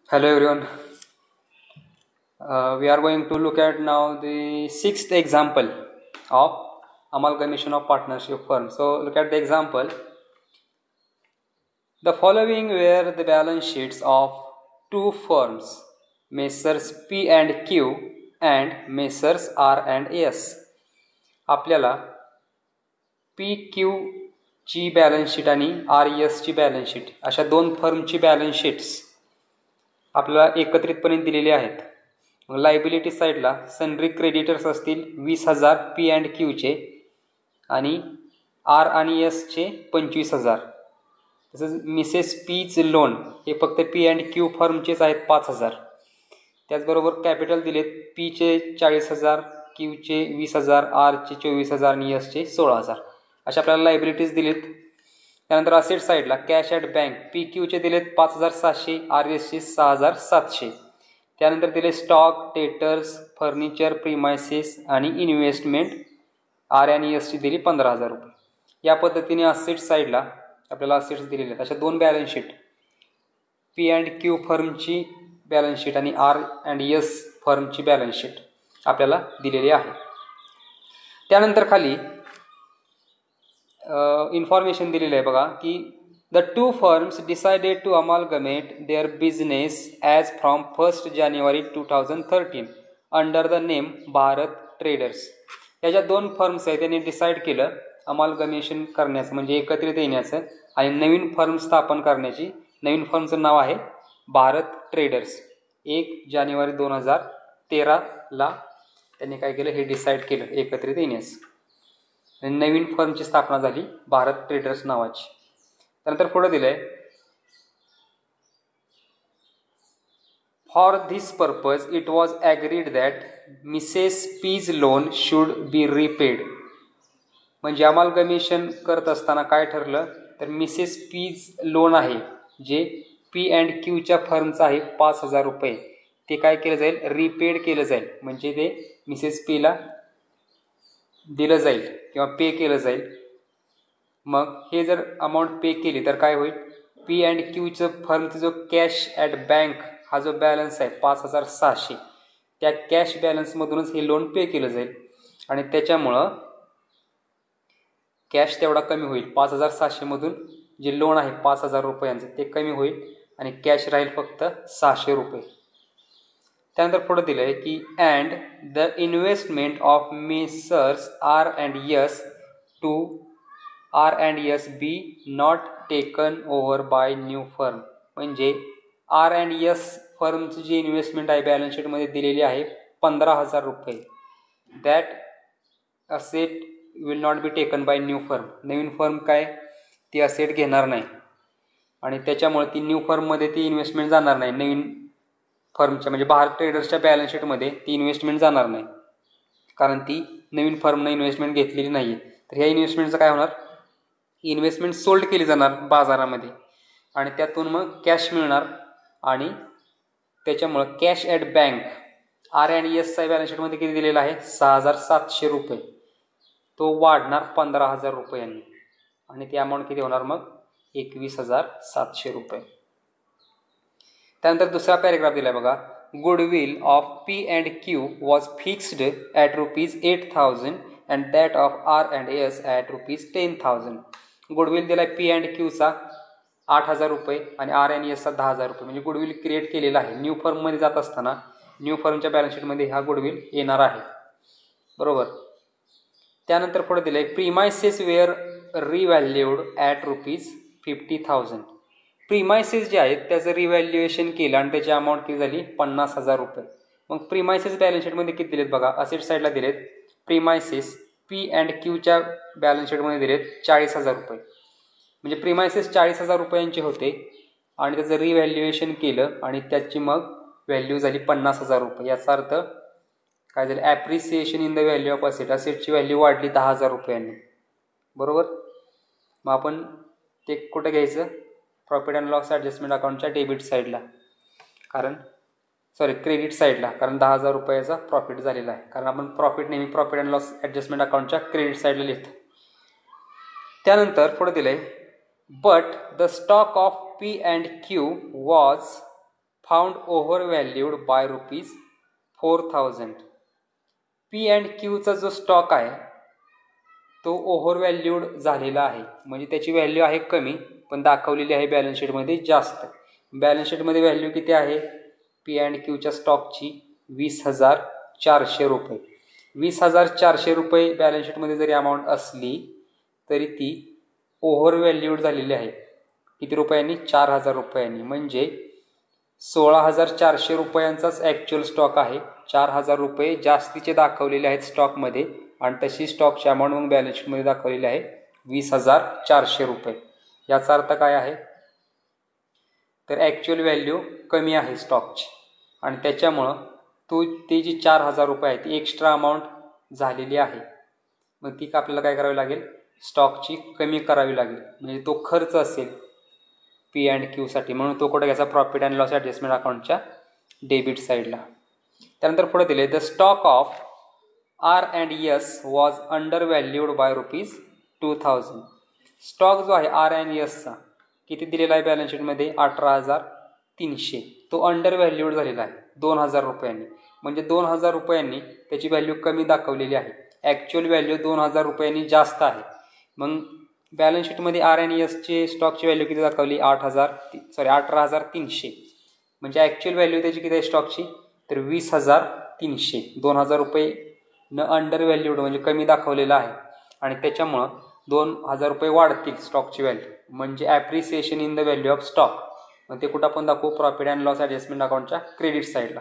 Hello everyone. We are going to look at now the sixth example of amalgamation of partnership firms. So look at the example. The following were the balance sheets of two firms, Messrs P and Q and Messrs R and S. आपल्याला P Q ची balance sheet आणि R S ची balance sheet अशा दोन फर्मची balance sheets आपल्याला एकत्रितपणे दिलेली आहेत. लायबिलिटी साईडला सनरी क्रेडिटर्स असतील 20,000 पी अँड क्यूचे आणि आर आणि एसचे 25,000. तसंच मिसेस पीचे लोन हे फक्त पी अँड क्यू फर्मचेच आहेत 5,000. त्याचबरोबर कॅपिटल दिलेत पीचे 40,000, क्यूचे 20,000, आरचे 24,000 आणि एसचे 16,000. अशा आपल्याला लायबिलिटीज दिलेत. त्यानंतर असेट साईडला कॅश ॲट बँक पी क्यूचे दिलेत 5,700, आर एसचे 6,700. त्यानंतर दिले स्टॉक, डेटर्स, फर्निचर, प्रिमायसेस आणि इन्व्हेस्टमेंट आर आणि एसची दिली 15,000 रुपये. या पद्धतीने असेट साईडला आपल्याला असेट्स दिलेले आहेत. अशा दोन balance sheet P and Q फर्मची बॅलन्स शीट आणि आर अँड एस फर्मची बॅलन्स शीट आपल्याला दिलेली आहे. त्यानंतर खाली इन्फॉर्मेशन दिलेलं आहे बघा की the two firms decided to amalgamate their business as from 1 January 2013 under the name Bharat Traders. या ज्या दोन फर्म्स आहेत त्यांनी डिसाईड केलं अमालगमेशन करण्याचं म्हणजे एकत्रित येण्याचं आणि नवीन फर्म स्थापन करण्याची. नवीन फर्मचं नाव आहे भारत ट्रेडर्स. 1 जानेवारी 2013ला त्यांनी काय केलं हे डिसाईड केलं एकत्रित येण्यास. नवीन फर्मची स्थापना झाली भारत ट्रेडर्स नावाची. त्यानंतर पुढे दिलंय for this purpose it was agreed that Mrs P's loan should be repaid. म्हणजे अमालगमेशन करत असताना काय ठरलं तर मिसेस पीज लोन आहे जे पी अँड क्यूच्या फर्मचं आहे 5,000 रुपये ते काय केलं जाईल रिपेड केलं जाईल. म्हणजे ते मिसेस पीला दिलं जाईल किंवा पे केलं जाईल. मग हे जर अमाऊंट पे केली तर काय होईल पी अँड क्यूचं फर्मचा जो कॅश ॲट बँक हा जो बॅलन्स आहे 5,600 त्या कॅश बॅलन्समधूनच हे लोन पे केलं जाईल आणि त्याच्यामुळं कॅश तेवढा कमी होईल. 5,600 मधून जे लोन आहे 5,000 रुपयांचं ते कमी होईल आणि कॅश राहील फक्त 600 रुपये. त्यानंतर पुढे दिलं आहे की and the investment of messrs R and S to R and S be not taken over by new firm. म्हणजे आर अँड एस फर्मची जी इन्व्हेस्टमेंट आहे बॅलन्स शीटमध्ये दिलेली आहे 15,000 रुपये. That asset will not be taken by new firm. नवीन firm काय ती असेट घेणार नाही आणि त्याच्यामुळे ती न्यू फर्ममध्ये ती इन्व्हेस्टमेंट जाणार नाही. नवीन फर्मच्या म्हणजे भारत ट्रेडर्सच्या बॅलन्स शीटमध्ये ती इन्व्हेस्टमेंट जाणार नाही कारण ती नवीन फर्मनं इन्व्हेस्टमेंट घेतलेली नाही. तर ह्या इन्व्हेस्टमेंटचं काय होणार इन्व्हेस्टमेंट सोल्ड केली जाणार बाजारामध्ये आणि त्यातून मग कॅश मिळणार आणि त्याच्यामुळं cash at bank R and एसचा बॅलन्स शीटमध्ये किती दिलेला आहे 6,700 रुपये तो वाढणार 15,000 रुपयांनी आणि ती अमाऊंट किती होणार मग 21,700 रुपये. त्यानंतर दुसरा पॅरेग्राफ दिला आहे बघा goodwill of P and Q was fixed at ₹8,000 and that of R and S at ₹10,000. Goodwill दिला आहे पी अँड क्यूचा 8,000 रुपये आणि आर अँड एसचा 10,000 रुपये. म्हणजे गुडविल क्रिएट केलेला आहे. न्यू फर्ममध्ये जात असताना न्यू फर्मच्या बॅलन्स शीटमध्ये हा गुडविल येणार आहे बरोबर. त्यानंतर पुढे दिलं आहे premises were revalued at ₹50,000. Premises जे आहेत त्याचं रिव्हॅल्युएशन केलं आणि त्याची अमाऊंट किती झाली 50,000 रुपये. मग प्रिमायसेस बॅलन्स शीटमध्ये किती दिलेत बघा असेट साईडला दिलेत प्रिमायसेस पी अँड क्यूच्या बॅलन्स शीटमध्ये दिलेत 40,000 रुपये. म्हणजे प्रिमायसेस 40,000 रुपयांचे होते आणि त्याचं रिव्हॅल्युएशन केलं आणि त्याची मग व्हॅल्यू झाली 50,000 रुपये. याचा अर्थ काय झालं appreciation in the value of asset. असेटची व्हॅल्यू वाढली 10,000 रुपयांनी बरोबर. मग आपण ते कुठं घ्यायचं प्रॉफिट अँड लॉस ॲडजस्टमेंट अकाउंटच्या डेबिट साईडला क्रेडिट साईडला कारण 10,000 रुपयाचा प्रॉफिट झालेला आहे कारण आपण प्रॉफिट नेहमी प्रॉफिट अँड लॉस ॲडजस्टमेंट अकाउंटच्या क्रेडिट साईडला लिहितो. त्यानंतर पुढे दिलं आहे but the stock of P and Q was found over valued by ₹4,000. P and क्यूचा जो स्टॉक आहे तो ओव्हर व्हॅल्यूड झालेला आहे, म्हणजे त्याची व्हॅल्यू आहे कमी पण दाखवलेली आहे बॅलन्स शीटमध्ये जास्त. बॅलन्स शीटमध्ये व्हॅल्यू किती आहे पी अँड क्यूच्या स्टॉकची? ₹20,400. ₹20,400 बॅलन्स शीटमध्ये जरी अमाऊंट असली तरी ती ओव्हर व्हॅल्यूड झालेली आहे. किती रुपयांनी? ₹4,000. म्हणजे ₹16,400 ॲक्च्युअल स्टॉक आहे. ₹4,000 जास्तीचे दाखवलेले आहेत स्टॉकमध्ये आणि तशी स्टॉकची अमाऊंट मग बॅलन्स शीटमध्ये दाखवलेली आहे ₹20,400. याचा अर्थ काय आहे? तर ॲक्च्युअल व्हॅल्यू कमी आहे स्टॉकची आणि त्याच्यामुळं ती जी ₹4,000 आहे ती एक्स्ट्रा अमाऊंट झालेली आहे. मग ती आपल्याला काय करावी लागेल? स्टॉकची कमी करावी लागेल, म्हणजे तो खर्च असेल पी अँड क्यूसाठी. म्हणून तो कुठे घ्यायचा? प्रॉफिट अँड लॉस ॲडजस्टमेंट अकाउंटच्या डेबिट साईडला. त्यानंतर पुढे दिले the stock of R&S was under valued by ₹2,000. Stock जो आहे R&Sचा किती दिलेला आहे बॅलन्स शीटमध्ये? 18,300. तो अंडर व्हॅल्यूड झालेला आहे ₹2,000. म्हणजे ₹2,000 त्याची व्हॅल्यू कमी दाखवलेली आहे. ॲक्च्युअल व्हॅल्यू ₹2,000 जास्त आहे. मग बॅलन्स शीटमध्ये R&Sची स्टॉकची व्हॅल्यू किती दाखवली? 18,300. म्हणजे ॲक्च्युअल व्हॅल्यू त्याची किती आहे स्टॉकची? तर 20,300. ₹2,000 न अंडर व्हॅल्यूड म्हणजे कमी दाखवलेला आहे आणि त्याच्यामुळं ₹2,000 वाढतील स्टॉकची व्हॅल्यू, म्हणजे appreciation in the value of stock. मग ते कुठं आपण दाखवू? प्रॉफिट अँड लॉस ॲडजस्टमेंट अकाउंटच्या क्रेडिट साईडला,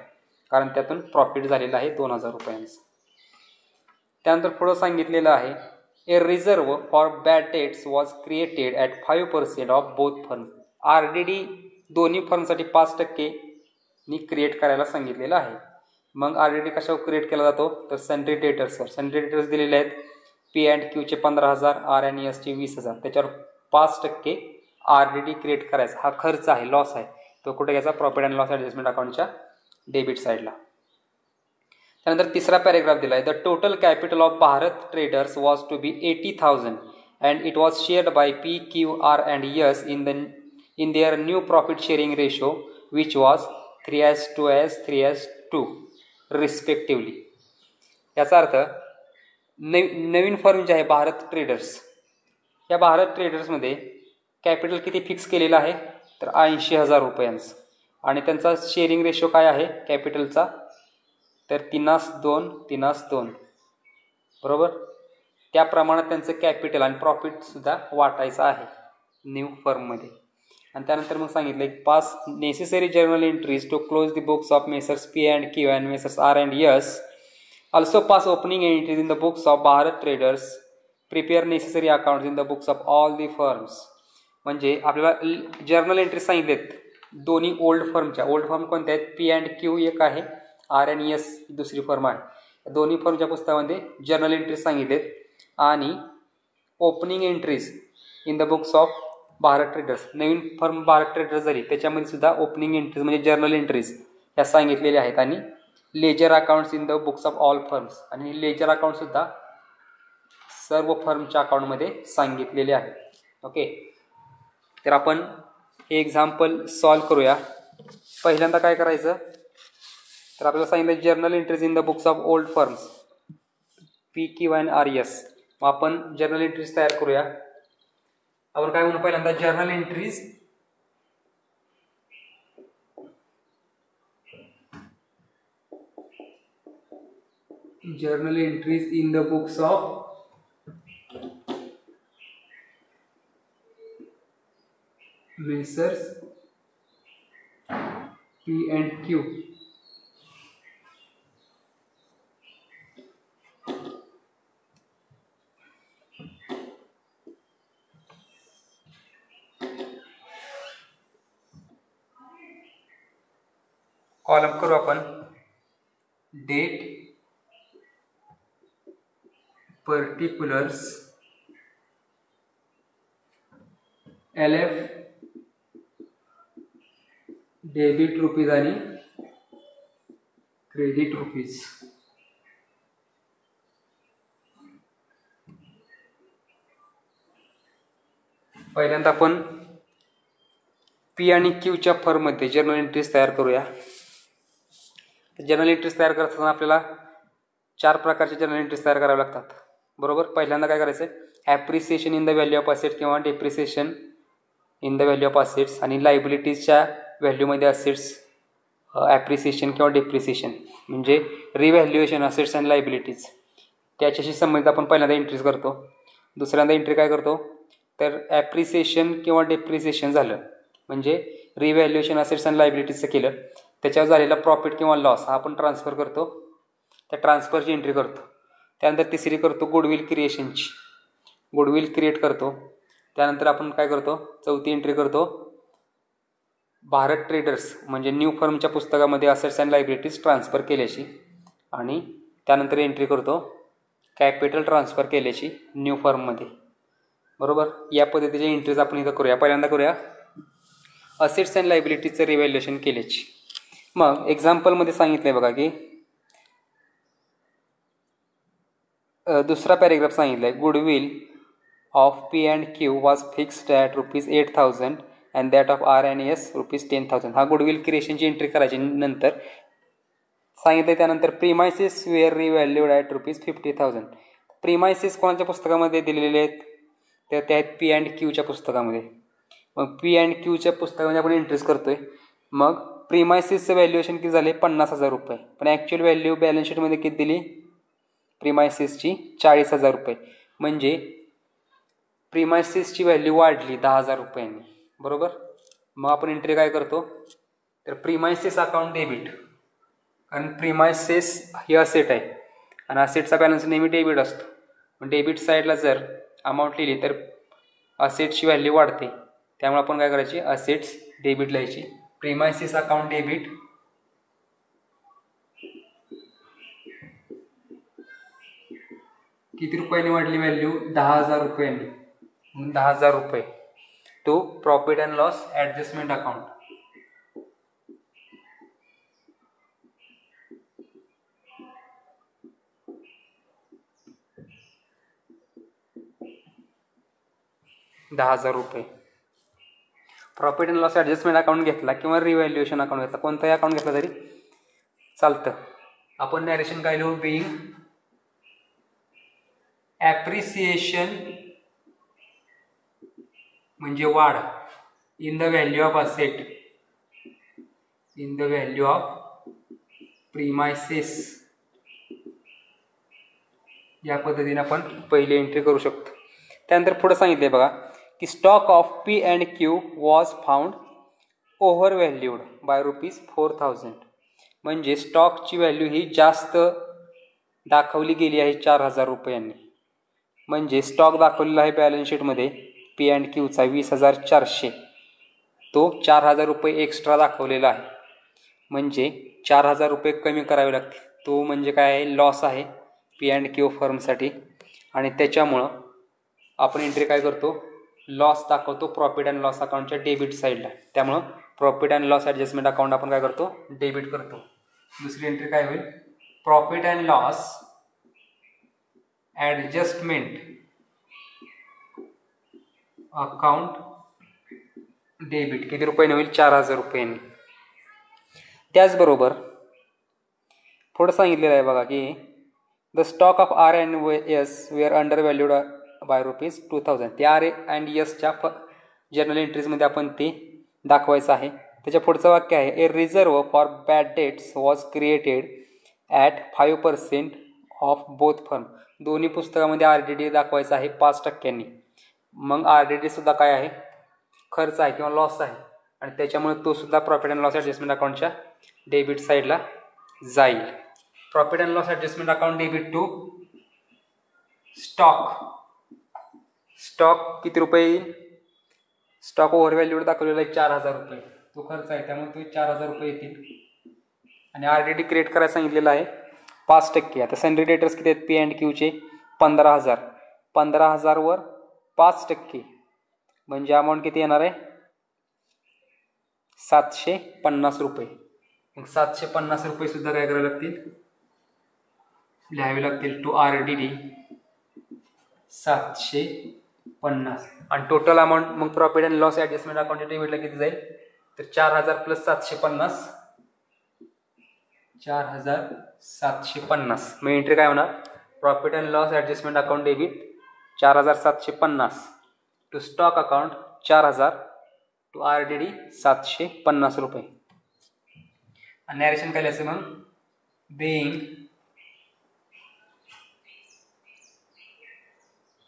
कारण त्यातून प्रॉफिट झालेला आहे ₹2,000. त्यानंतर पुढं सांगितलेलं आहे a reserve for bad debts was created at 5% of both firm. RDD दोन्ही फर्मसाठी 5% नी क्रिएट करायला सांगितलेलं आहे. मग RDD कशावर क्रिएट केला जातो? तर सन्ड्री डेटर्सवर. सन्ड्री डेटर्स दिलेले आहेत पी अँड क्यूचे 15,000, R&Sचे 20,000. त्याच्यावर 5% RDD क्रिएट करायचा. हा खर्च आहे, लॉस आहे. तो कुठे घ्यायचा? प्रॉफिट अँड लॉस ॲडजस्टमेंट अकाउंटच्या डेबिट साईडला. त्यानंतर तिसरा पॅरेग्राफ दिला आहे the total capital of Bharat traders was to be 80,000 and it was shared by PQR&S in their new profit sharing ratio which was 3:2 respectively. याचा अर्थ नवीन फर्म जी आहे भारत ट्रेडर्स, या भारत ट्रेडर्समध्ये कॅपिटल किती फिक्स केलेलं आहे? तर ₹80,000 आणि त्यांचा शेअरिंग रेशो काय आहे कॅपिटलचा? तर 3:2 बरोबर. त्या प्रमाणात त्यांचं कॅपिटल आणि प्रॉफिटसुद्धा वाटायचं आहे न्यू फर्ममध्ये. आणि त्यानंतर मग सांगितलं एक pass necessary journal entries to close the books of messrs P and Q and messrs R&S. Also pass opening entries in the books of Bharat traders. Prepare necessary accounts in the books of all the firms. म्हणजे आपल्याला journal entries सांगितलेत दोन्ही old फर्मच्या. Old firm कोणत्या आहेत? P and Q एक आहे, R&S दुसरी फर्म आहे. दोन्ही फर्मच्या पुस्तकामध्ये जर्नल एंट्रीज सांगितलेत आणि opening entries in the books of Bharat traders. नवीन फर्म भारत ट्रेडर्स झाली त्याच्यामध्ये सुद्धा ओपनिंग एंट्रीज म्हणजे जर्नल एंट्रीज ह्या सांगितलेल्या आहेत. आणि ledger accounts in the books of all firms, आणि लेजर अकाउंटसुद्धा सर्व फर्मच्या अकाउंटमध्ये सांगितलेले आहे. ओके, तर आपण हे एक्झाम्पल सॉल्व करूया. पहिल्यांदा काय करायचं? तर आपल्याला सांगितलं journal entries in the books of old firms PQ and RS. मग आपण जर्नल एंट्रीज तयार करूया. आपण काय म्हणू? पहिल्यांदा journal entries in the books of messrs P and Q. Column करू आपण date, particulars, LF, debit rupees आणि क्रेडिट रुपीज. पहिल्यांदा आपण पी आणि क्यूच्या फर्ममध्ये जर्नल एंट्रीज तयार करूया. जर्नल एंट्रीज तयार करत असताना आपल्याला 4 प्रकारचे जर्नल एंट्रीज तयार करावे लागतात. बरोबर. पहिल्यांदा काय करायचं, appreciation in the value of asset किंवा depreciation in the value of assets, आणि लायबिलिटीजच्या व्हॅल्यूमध्ये असेट्स ॲप्रिसिएशन किंवा डेप्रिसिएशन म्हणजे रिव्हॅल्युएशन असेट्स अँड लायबिलिटीज, त्याच्याशी संबंधित आपण पहिल्यांदा एंट्रीज करतो. दुसऱ्यांदा एंट्री काय करतो, तर ॲप्रिसिएशन किंवा डेप्रिसिएशन झालं म्हणजे रिव्हॅल्युएशन असेट्स अँड लायबिलिटीजचं केलं, त्याच्यावर झालेला प्रॉफिट किंवा लॉस हा आपण ट्रान्सफर करतो, त्या ट्रान्सफरची एंट्री करतो. त्यानंतर तिसरी करतो गुडविल क्रिएशनची, गुडविल क्रिएट करतो. त्यानंतर आपण काय करतो, चौथी एंट्री करतो भारत ट्रेडर्स म्हणजे न्यू फर्मच्या पुस्तकामध्ये असेट्स अँड लायबिलिटीज ट्रान्सफर केल्याची, आणि त्यानंतर एंट्री करतो कॅपिटल ट्रान्सफर केल्याची न्यू फर्ममध्ये. बरोबर. या पद्धतीच्या एंट्रीज आपण इथं करूया. पहिल्यांदा करूया असेट्स अँड लायबिलिटीजचं रिव्हॅल्युएशन केल्याची. मग एक्झाम्पलमध्ये सांगितलं आहे बघा की दुसरा पॅरेग्राफ सांगितलं आहे, goodwill of P and Q was fixed at ₹8,000 and that of R and S ₹10,000. हा गुडविल क्रिएशनची एंट्री करायची. नंतर सांगितलं त्यानंतर premises were revalued at ₹50,000. Premises कोणाच्या पुस्तकामध्ये दिलेले आहेत, तर त्या आहेत पी अँड क्यूच्या पुस्तकामध्ये. मग पी अँड क्यूच्या पुस्तकामध्ये आपण एंट्रीज करतोय. मग प्रिमायसेसचं व्हॅल्युएशन किती झाले, ₹50,000, पण ॲक्च्युअल व्हॅल्यू बॅलन्स शीटमध्ये किती दिली प्रिमायसेसची, ₹40,000. म्हणजे प्रिमायसेसची व्हॅल्यू वाढली ₹10,000. बरोबर. मग आपण एंट्री काय करतो, तर प्रिमायसेस अकाउंट डेबिट, कारण प्रिमायसेस ही असेट आहे आणि असेटचा बॅलन्स नेहमी डेबिट असतो. पण डेबिट साईडला जर अमाऊंट लिहिली तर असेटची व्हॅल्यू वाढते, त्यामुळे आपण काय करायची, असेट्स डेबिट लिहायची. प्रिमायसेस अकाउंट डेबिट किती रुपयांनी वाढली value, ₹10,000. ₹10,000 to profit and loss adjustment account. ₹10,000 profit and loss adjustment account घेतला किंवा रिव्हॅल्युएशन अकाउंट घेतला, कोणताही अकाउंट घेतला तरी चालतं. आपण नॅरेशन काय लिहू, बिईंग ॲप्रिसिएशन म्हणजे वाढ in the value of asset, in the value of premises. या पद्धतीने आपण पहिली एंट्री करू शकतो. त्यानंतर पुढे सांगितले बघा की stock of P and Q was found over valued by ₹4,000. म्हणजे स्टॉकची व्हॅल्यू ही जास्त दाखवली गेली आहे ₹4,000. म्हणजे स्टॉक दाखवलेला आहे बॅलन्स शीटमध्ये पी अँड क्यूचा 20,400, तो ₹4,000 एक्स्ट्रा दाखवलेला आहे. म्हणजे ₹4,000 कमी करावे लागतील. तो म्हणजे काय आहे, लॉस आहे पी अँड क्यू फर्मसाठी, आणि त्याच्यामुळं आपण एंट्री काय करतो, लॉस दाखवतो प्रॉफिट अँड लॉस अकाउंटच्या डेबिट साईडला. त्यामुळं profit and loss adjustment account आपण काय करतो, डेबिट करतो. दुसरी एंट्री काय होईल, profit and loss adjustment account debit किती रुपयाने होईल, ₹4,000. त्याचबरोबर पुढं सांगितलेलं आहे बघा की the stock of R and S were under valued by ₹2,000. ते आर अँड एसच्या जर्नल एंट्रीजमध्ये आपण ते दाखवायचं आहे. त्याच्या पुढचं वाक्य आहे, a reserve for bad debts was created at 5% of both firm. दोन्ही पुस्तकामध्ये RDD दाखवायचं आहे 5%. मग RDD सुद्धा काय आहे, खर्च आहे किंवा लॉस आहे, आणि त्याच्यामुळे तो सुद्धा प्रॉफिट अँड लॉस ॲडजस्टमेंट अकाउंटच्या डेबिट साईडला जाईल. Profit and loss adjustment account debit to stock. Stock किती रुपये येईल, स्टॉक ओव्हर व्हॅल्यूड दाखवलेला आहे ₹4,000, तो खर्च आहे, त्यामुळे तो ₹4,000 येतील. आणि RDD क्रिएट करायला सांगितलेलं आहे 5%. आता सनरी डेटर्स किती आहेत पी अँड क्यूचे, 15,000. 15,000 वर 5% म्हणजे अमाऊंट किती येणार आहे, ₹750. मग ₹750 सुद्धा काय करावे लागतील, लिहावे लागतील टू RDD 750. आणि टोटल अमाऊंट मग profit and loss adjustment account डेबिटला किती जाईल, तर 4000 प्लस 750, 4750. मग एंट्री काय होणार? Profit and loss adjustment account debit 4750 to stock account 4000 to RDD 750 रुपये. आणि नॅरेशन काय लिहायचं मग? Being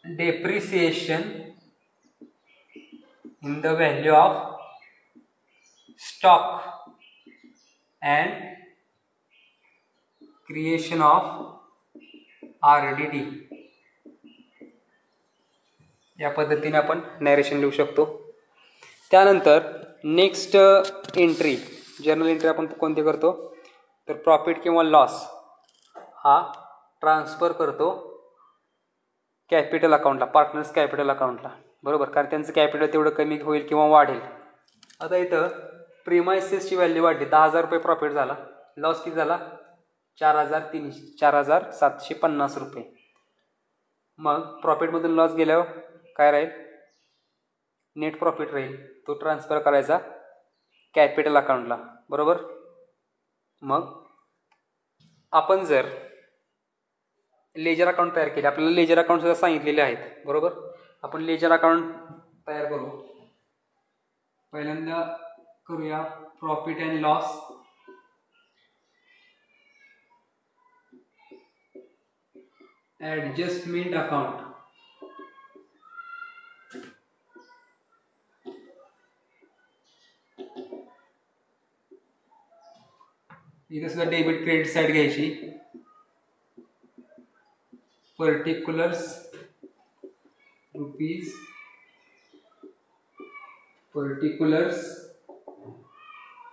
depreciation in the value of stock and creation of RDD. या पद्धतीने आपण नॅरेशन लिहू शकतो. त्यानंतर नेक्स्ट एंट्री, जर्नल एंट्री आपण कोणती करतो? तर प्रॉफिट किंवा लॉस हा ट्रान्सफर करतो कॅपिटल अकाउंटला, पार्टनर्स कॅपिटल अकाउंटला, बरोबर. कारण त्यांचं कॅपिटल तेवढं कमी होईल किंवा वाढेल. आता इथं प्रिमायसेसची व्हॅल्यू वाढली, 10,000 रुपये प्रॉफिट झाला, लॉस किती झाला? 4750 रुपये. मग प्रॉफिटमधून लॉस गेल्यावर काय राहील? नेट प्रॉफिट राहील, तो ट्रान्सफर करायचा कॅपिटल अकाउंटला, बरोबर. मग आपण जर लेजर अकाउंट तयार केले, आपल्याला लेजर अकाउंट सुद्धा सांगितलेले आहेत, बरोबर. आपण लेजर अकाउंट तयार करू. पहिल्यांदा करूया profit and loss adjustment account. इथे सुद्धा डेबिट क्रेडिट साईड घ्यायची. पर्टिक्युलर्स रुपीज, पर्टिक्युलर्स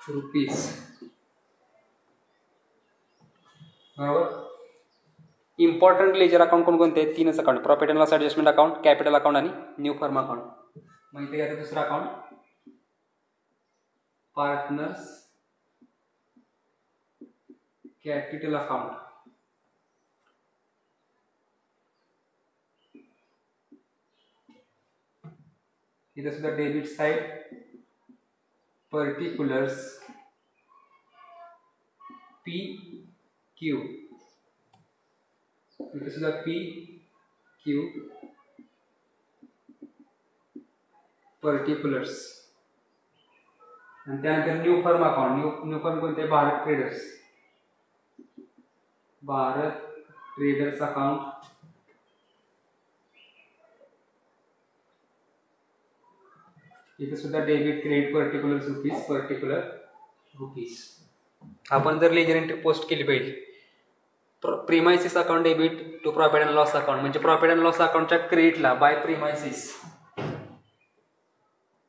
रुपीज, बरोबर. इम्पॉर्टंट लेजर अकाउंट कोणकोणते आहेत? 3च account, profit and loss adjustment account, capital account आणि न्यू फर्म अकाउंट. मग इथे घ्यायचं दुसरं अकाउंट, पार्टनर्स कॅपिटल अकाउंट. इथे सुद्धा डेबिट साइड, पर्टिक्युलर्स PQ, इथे सुद्धा PQ, पर्टिक्युलर्स. आणि त्यानंतर new firm account. New firm कोणते? Bharat traders, Bharat traders account. इथे सुद्धा debit credit, particular rupees, particular rupees. आपण जर लेजर एंट्री पोस्ट केली पाहिजे, premises account debit to profit and loss account, म्हणजे प्रॉफिट अँड लॉस अकाउंटच्या क्रेडिटला बाय प्रिमायसिस,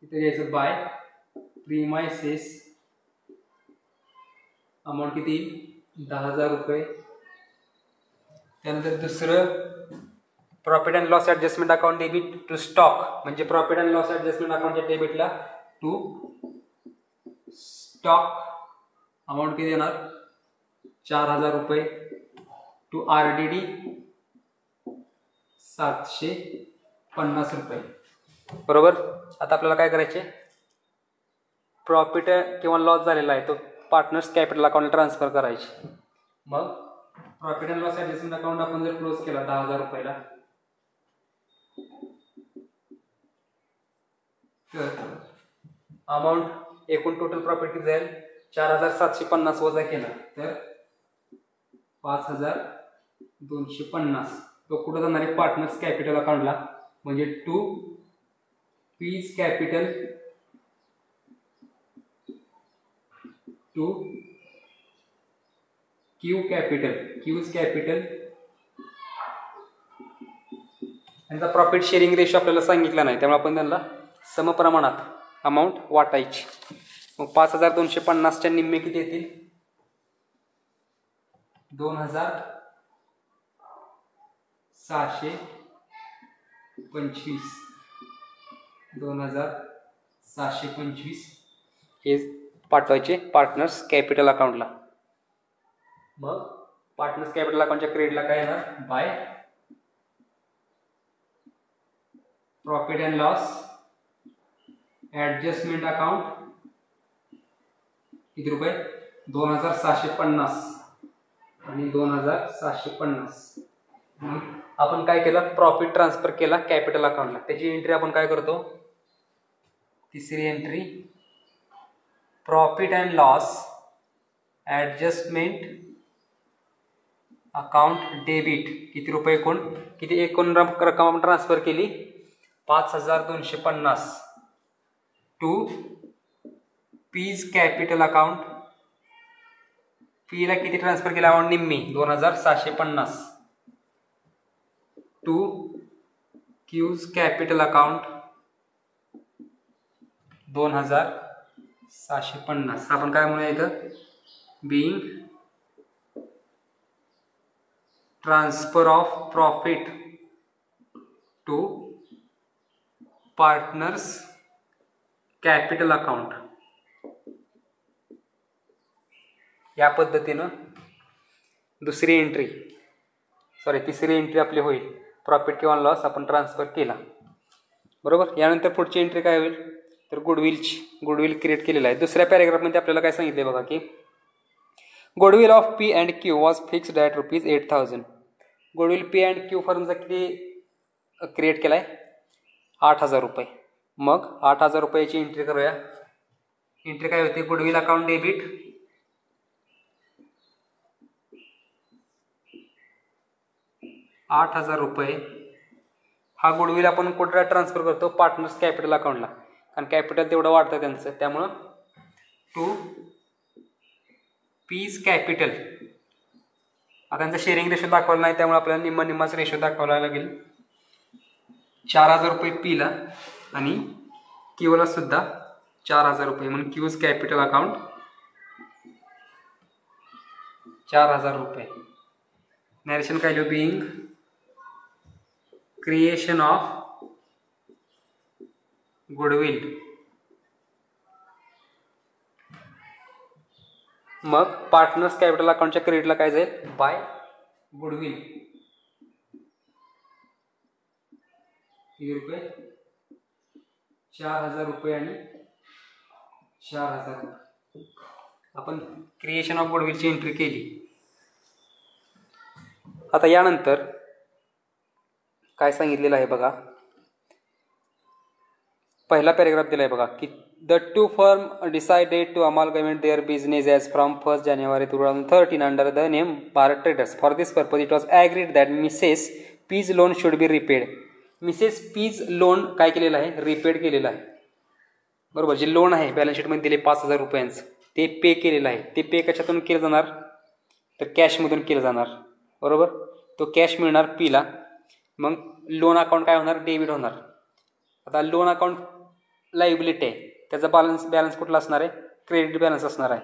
इथे घ्यायचं बाय प्रिमायसिस. अमाऊंट किती? 10,000 रुपये. त्यानंतर दुसरं profit and loss adjustment account debit to stock, म्हणजे प्रॉफिट अँड लॉस ॲडजस्टमेंट अकाउंटच्या डेबिटला टू स्टॉक अमाऊंट किती येणार? 4,000 रुपये. टू RDD 750 रुपये, बरोबर. आता आपल्याला काय करायचे? प्रॉफिट किंवा लॉस झालेला आहे तो पार्टनर्स कॅपिटल अकाउंटला ट्रान्सफर करायचे. मग profit and loss adjustment account आपण जर क्लोज केला 10,000 रुपयाला, तर अमाऊंट एकूण टोटल प्रॉफिट किती जाईल? 4,750 वजा केला तर 5,250. तो कुठं जाणार आहे? पार्टनर्स कॅपिटल अकाउंटला, म्हणजे to P's capital to Q capital, Q's capital. त्यांचा प्रॉफिट शेअरिंग रेशो आपल्याला सांगितला नाही, त्यामुळे आपण त्यांना समप्रमाणात अमाऊंट वाटायची. मग 5,250च्या निम्मे किती येतील? 2,725. 2,725 हे पाठवायचे पार्टनर्स कॅपिटल अकाउंटला. मग पार्टनर्स कॅपिटल अकाउंटच्या क्रेडिटला काय येणार? Bye profit and loss adjustment account किती रुपये 2650 आणि 2750. आपण काय केलं, प्रॉफिट ट्रान्सफर केला कॅपिटल अकाउंटला. त्याची एंट्री आपण काय करतो, तिसरी entry profit and loss adjustment account debit. किती रुपये एकूण रक्कम आपण ट्रान्सफर केली 5250 टू पीज कॅपिटल अकाउंट. पीला किती ट्रान्सफर केला आपण, निम्मी 2750 टू क्यूज कॅपिटल अकाउंट 2750. आपण काय म्हणूया इथं, being transfer of profit to partners capital account. या पद्धतीनं तिसरी एंट्री आपली होईल. प्रॉफिट किंवा लॉस आपण ट्रान्सफर केला, बरोबर. यानंतर पुढची एंट्री काय होईल, तर गुडविल क्रिएट केलेला आहे. दुसऱ्या पॅरेग्राफमध्ये आपल्याला काय सांगितले बघा, की goodwill of P and Q was fixed at ₹8,000. Goodwill P and Q फर्मचा किती क्रिएट केला आहे, ₹8,000. मग 8,000 रुपयाची एंट्री करूया. एंट्री काय होती, गुडविल अकाउंट डेबिट ₹8,000. हा गुडविल आपण कुठे ट्रान्सफर करतो, पार्टनर्स कॅपिटल अकाउंटला, कारण कॅपिटल तेवढं वाढतं त्यांचं. त्यामुळं टू पीज कॅपिटल. आता त्यांचा शेअरिंग रेशो दाखवला नाही, त्यामुळे आपल्याला निम्माच रेशो दाखवायला लागेल. ₹4,000 पीला आणि क्यूला सुद्धा ₹4,000. म्हणून क्यूज कॅपिटल अकाउंट ₹4,000. नॅरेशन काय लिहू, बिंग क्रिएशन ऑफ गुडविल. मग पार्टनर्स कॅपिटल अकाउंटच्या क्रेडिटला काय जाईल, बाय गुडविल. किती रुपये, ₹4,000 आणि ₹4,000. आपण क्रिएशन ऑफ गुडविलची एंट्री केली. आता यानंतर काय सांगितलेलं आहे बघा, पहिला पॅरेग्राफ दिला आहे बघा, की the two firm decided to amalgamate their business as from 1 January 2013 under the name Bharat traders. For this purpose it was agreed that Mrs P's loan should be repaid. Mrs P's loan काय केलेलं आहे, repaid केलेलं आहे, बरोबर. जे loan आहे balance शीटमध्ये दिले ₹5,000 ते पे केलेलं आहे. ते पे कशातून केलं जाणार, तर कॅशमधून केलं जाणार, बरोबर. तो कॅश मिळणार पीला. मग लोन अकाउंट काय होणार, डेबिट होणार. आता लोन अकाउंट लायबिलिटी आहे, त्याचा बॅलन्स कुठला असणार आहे, क्रेडिट बॅलन्स असणार आहे.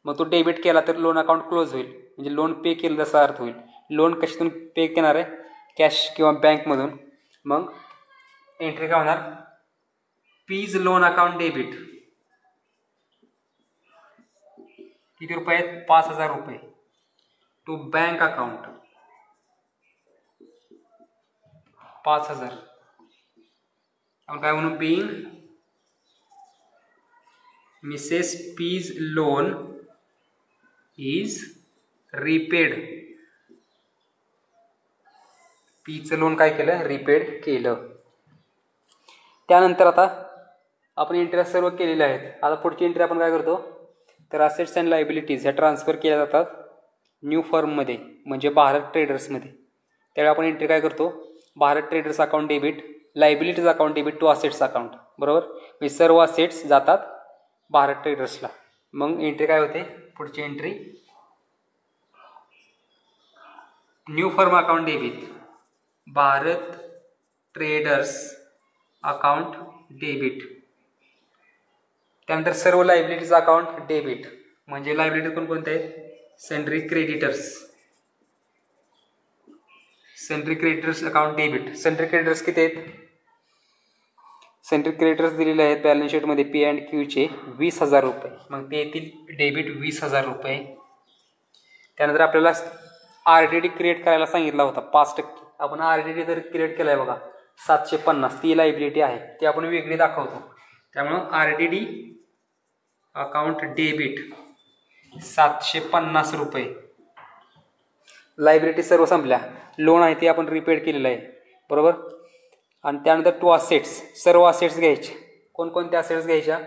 मग तो डेबिट केला तर लोन अकाउंट क्लोज होईल, म्हणजे लोन पे केलं तसा अर्थ होईल. लोन कशातून पे करणार आहे, कॅश किंवा बँकमधून. मग एंट्री काय होणार, पीज लोन अकाउंट डेबिट. किती रुपये आहेत, ₹5,000 टू बँक अकाउंट 5,000. आपण काय म्हणू, being Mrs P's loan is repaid. पीचं लोन काय केलं, रिपेड केलं. त्यानंतर आता आपण एंट्री सर्व केलेल्या आहेत. आता पुढची एंट्री आपण काय करतो, तर असेट्स अँड लायबिलिटीज ह्या ट्रान्सफर केल्या जातात न्यू फर्ममध्ये, म्हणजे भारत ट्रेडर्समध्ये. त्यावेळी आपण एंट्री काय करतो, Bharat traders account debit, liabilities account debit to assets account, बरोबर. म्हणजे सर्व असेट्स जातात भारत ट्रेडर्सला. मग एंट्री काय होते, पुढची entry new firm account debit Bharat traders account debit. त्यानंतर सर्व लायबिलिटीज अकाउंट डेबिट, म्हणजे लायबिलिटी कोणकोणते आहेत, sundry creditors account debit. Sundry creditors किती आहेत, सन्ड्री क्रेडिटर्स दिलेले आहेत बॅलन्स शीटमध्ये पी अँड क्यूचे ₹20,000. मग ते येतील डेबिट ₹20,000. त्यानंतर आपल्याला RDD क्रिएट करायला सांगितला होता 5%. आपण RDD जर क्रिएट केला आहे बघा 750, ती लायबिलिटी आहे, ती आपण वेगळी दाखवतो. त्यामुळं RDD अकाउंट डेबिट 750 रुपये. लायबिलिटी सर्व संपल्या. लोन आहे ते आपण रिपेड केलेलं आहे, बरोबर. आणि त्यानंतर टू असेट्स, सर्व असेट्स घ्यायचे. कोणकोणत्या असेट्स घ्यायच्या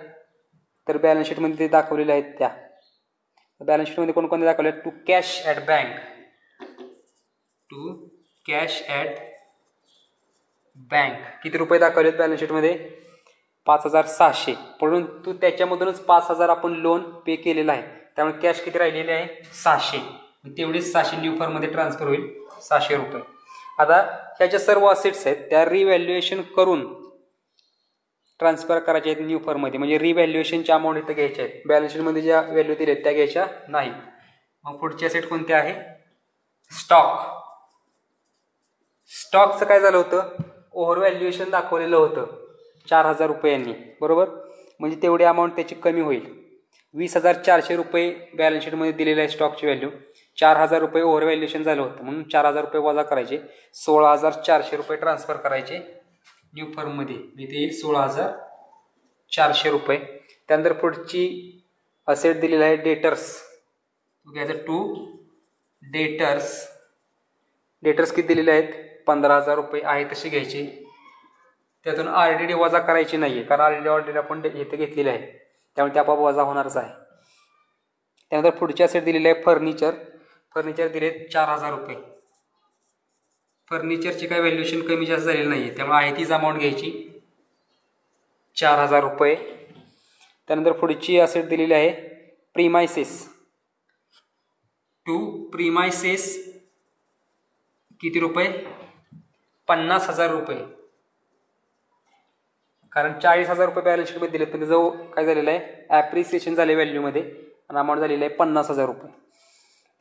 तर बॅलन्स शीटमध्ये ते दाखवलेले आहेत. त्या बॅलन्स शीटमध्ये कोणकोणते दाखवले आहेत. To cash at bank, to cash at bank किती रुपये दाखवले आहेत बॅलन्स शीटमध्ये 5600. परंतु त्याच्यामधूनच 5000 आपण लोन पे केलेलं आहे, त्यामुळे कॅश किती राहिलेले आहे 600. तेवढेच 600 न्यू फर्ममध्ये ट्रान्सफर होईल 600 रुपये. आता ह्या ज्या सर्व असेट्स आहेत त्या रिव्हॅल्युएशन करून ट्रान्सफर करायचे आहेत न्यू फर्ममध्ये. म्हणजे रिव्हॅल्युएशनच्या अमाऊंट इथं घ्यायच्या आहेत. बॅलन्स शीटमध्ये ज्या व्हॅल्यू दिल्या आहेत त्या घ्यायच्या नाही. मग पुढची असेट कोणती आहे स्टॉक. स्टॉकचं काय झालं होतं, ओव्हर व्हॅल्युएशन दाखवलेलं होतं 4000 रुपयांनी, बरोबर. म्हणजे तेवढी अमाऊंट त्याची कमी होईल. 20,400 रुपये बॅलन्स शीटमध्ये दिलेलं आहे स्टॉकची व्हॅल्यू. 4000 रुपये ओव्हर व्हॅल्युएशन झालं होतं म्हणून 4000 रुपये वजा करायचे. 16,400 रुपये ट्रान्सफर करायचे न्यू फर्ममध्ये. इथे येईल 16,400 रुपये. त्यानंतर पुढची असेट दिलेली आहे डेटर्स. घ्यायचं टू डेटर्स. डेटर्स किती दिलेले आहेत 15,000 रुपये आहे तसे घ्यायचे. त्यातून RDD वजा करायची नाही आहे, कारण RDD ऑलरेडी आपण इथे घेतलेली आहे, त्यामुळे त्या आपोआप वजा होणारच आहे. त्यानंतर पुढची असेट दिलेली आहे फर्निचर. फर्निचर दिले 4000 रुपये. फर्निचरची काही व्हॅल्युएशन कमी जास्त झालेली नाही आहे, त्यामुळे आहे तीच अमाऊंट घ्यायची 4000 रुपये. त्यानंतर पुढची असेट दिलेली आहे प्रीमायसेस. टू प्रीमायसेस किती रुपये 50,000 रुपये. कारण 40,000 रुपये बॅलन्स शीटमध्ये दिले, पण त्याचं काय झालेलं आहे ॲप्रिसिएशन झाले व्हॅल्यूमध्ये आणि अमाऊंट झालेली आहे 50,000 रुपये.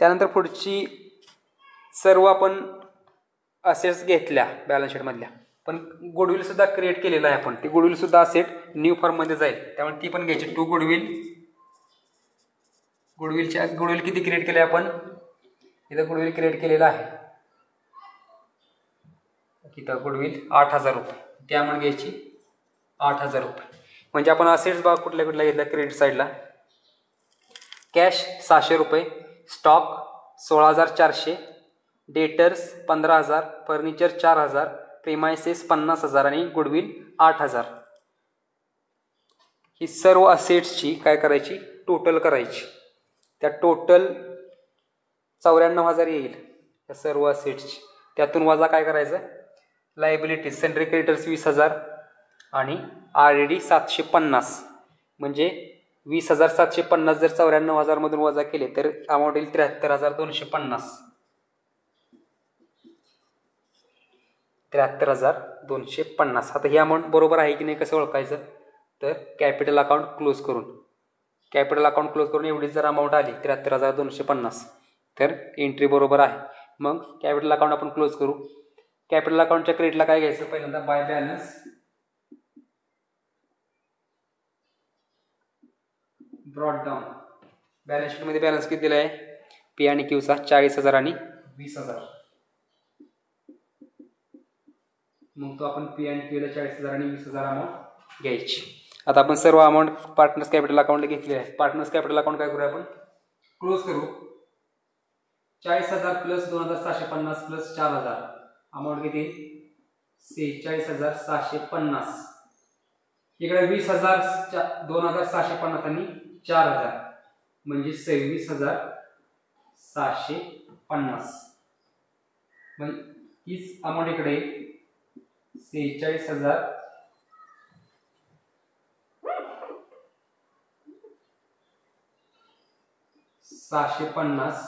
त्यानंतर पुढची सर्व आपण असेट्स घेतल्या बॅलन्स शीटमधल्या, पण गुडविल सुद्धा क्रिएट केलेलं आहे आपण. ती गुडविल सुद्धा असेट न्यू फर्ममध्ये जाईल, त्यामुळे ती पण घ्यायची. To goodwill. गुडविल किती क्रिएट केले आपण इथं गुडविल क्रिएट केलेलं आहे. इथं गुडविल 8,000 रुपये. ती अमाऊंट घ्यायची 8,000 रुपये. म्हणजे आपण असेट्स भाग कुठल्या कुठल्या घेतल्या क्रेडिट साईडला. कॅश 600 रुपये, स्टॉक 16,400, डेटर्स 15,000, फर्निचर 4,000, प्रीमायसेस 50,000 आणि गुडविल 8,000. ही सर्व असेट्सची काय करायची टोटल करायची. त्या टोटल 94,000 येईल त्या सर्व असेट्सची. त्यातून वजा काय करायचं लायबिलिटीज. सेंट्री क्रेडिटर्स 20,000 आणि RDD 750. म्हणजे 20,750 जर 94,000 मधून वजा केले तर अमाऊंट येईल 73,250. 73,250. आता ही अमाऊंट बरोबर आहे की नाही कसं ओळखायचं तर कॅपिटल अकाउंट क्लोज करून. कॅपिटल अकाउंट क्लोज करून एवढीच जर अमाऊंट आली 73,250 तर एंट्री बरोबर आहे. मग कॅपिटल अकाउंट आपण क्लोज करू. कॅपिटल अकाउंटच्या क्रेडिटला काय घ्यायचं पहिल्यांदा by balance brought down. Balance शीटमध्ये बॅलन्स किती दिला आहे P आणि Qचा 40,000 आणि 20,000. मग तो आपण P आणि Qला 40,000 आणि 20,000 अमाऊंट घ्यायची. आता आपण सर्व अमाऊंट पार्टनर्स कॅपिटल अकाउंटला घेतली आहे. पार्टनर्स कॅपिटल अकाउंट काय करूया आपण क्लोज करू. 40,000 प्लस 2,750 प्लस 4,000 अमाऊंट किती 46,650. इकडे 20,000 2,750 आणि 4,000 म्हणजे 26,650. म्हणजे हीच अमाऊंट इकडे 46,650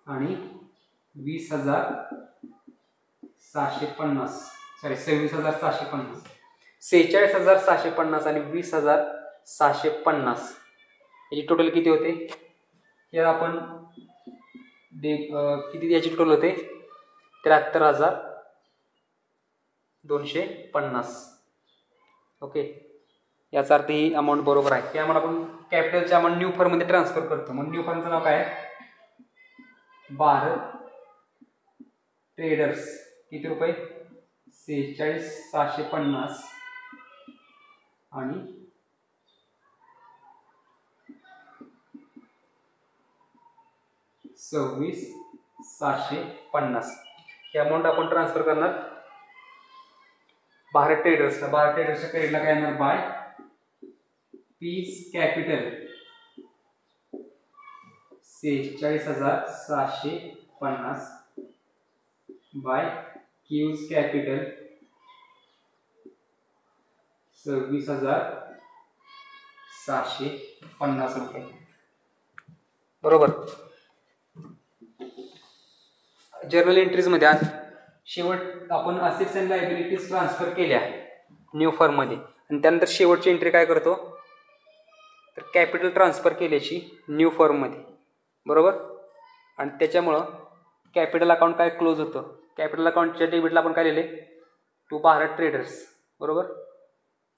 आणि 20,750 सॉरी 26,650. 46,650 आणि 20,650 याची टोटल किती होते हे आपण किती याची टोटल होते 73,250. ओके, याचा अर्थ ही अमाऊंट बरोबर आहे. ही अमाऊंट आपण कॅपिटलची अमाऊंट न्यू फर्ममध्ये ट्रान्सफर करतो. मग न्यू फर्मचं नाव काय आहे भारत ट्रेडर्स. किती रुपये 46,650 आणि 26,750 ही अमाऊंट आपण ट्रान्सफर करणार भारत ट्रेडर्सला. भारत ट्रेडर्सच्या क्रेडिटला काय येणार? बाय पीज कॅपिटल 46,750 बाय क्यूज कॅपिटल 26,750 रुपये. बरोबर. जर्नल एंट्रीज मध्ये आज शेवट आपण असेट्स अँड लायबिलिटीज ट्रान्सफर केल्या न्यू फर्म मध्ये, आणि त्यानंतर शेवटची एंट्री काय करतो तर कॅपिटल ट्रान्सफर केल्याची न्यू फर्म मध्ये. बरोबर. आणि त्याच्यामुळं कॅपिटल अकाउंट काय क्लोज होतं. कॅपिटल अकाउंटच्या डेबिटला आपण काय लिहिले टू भारत ट्रेडर्स. बरोबर.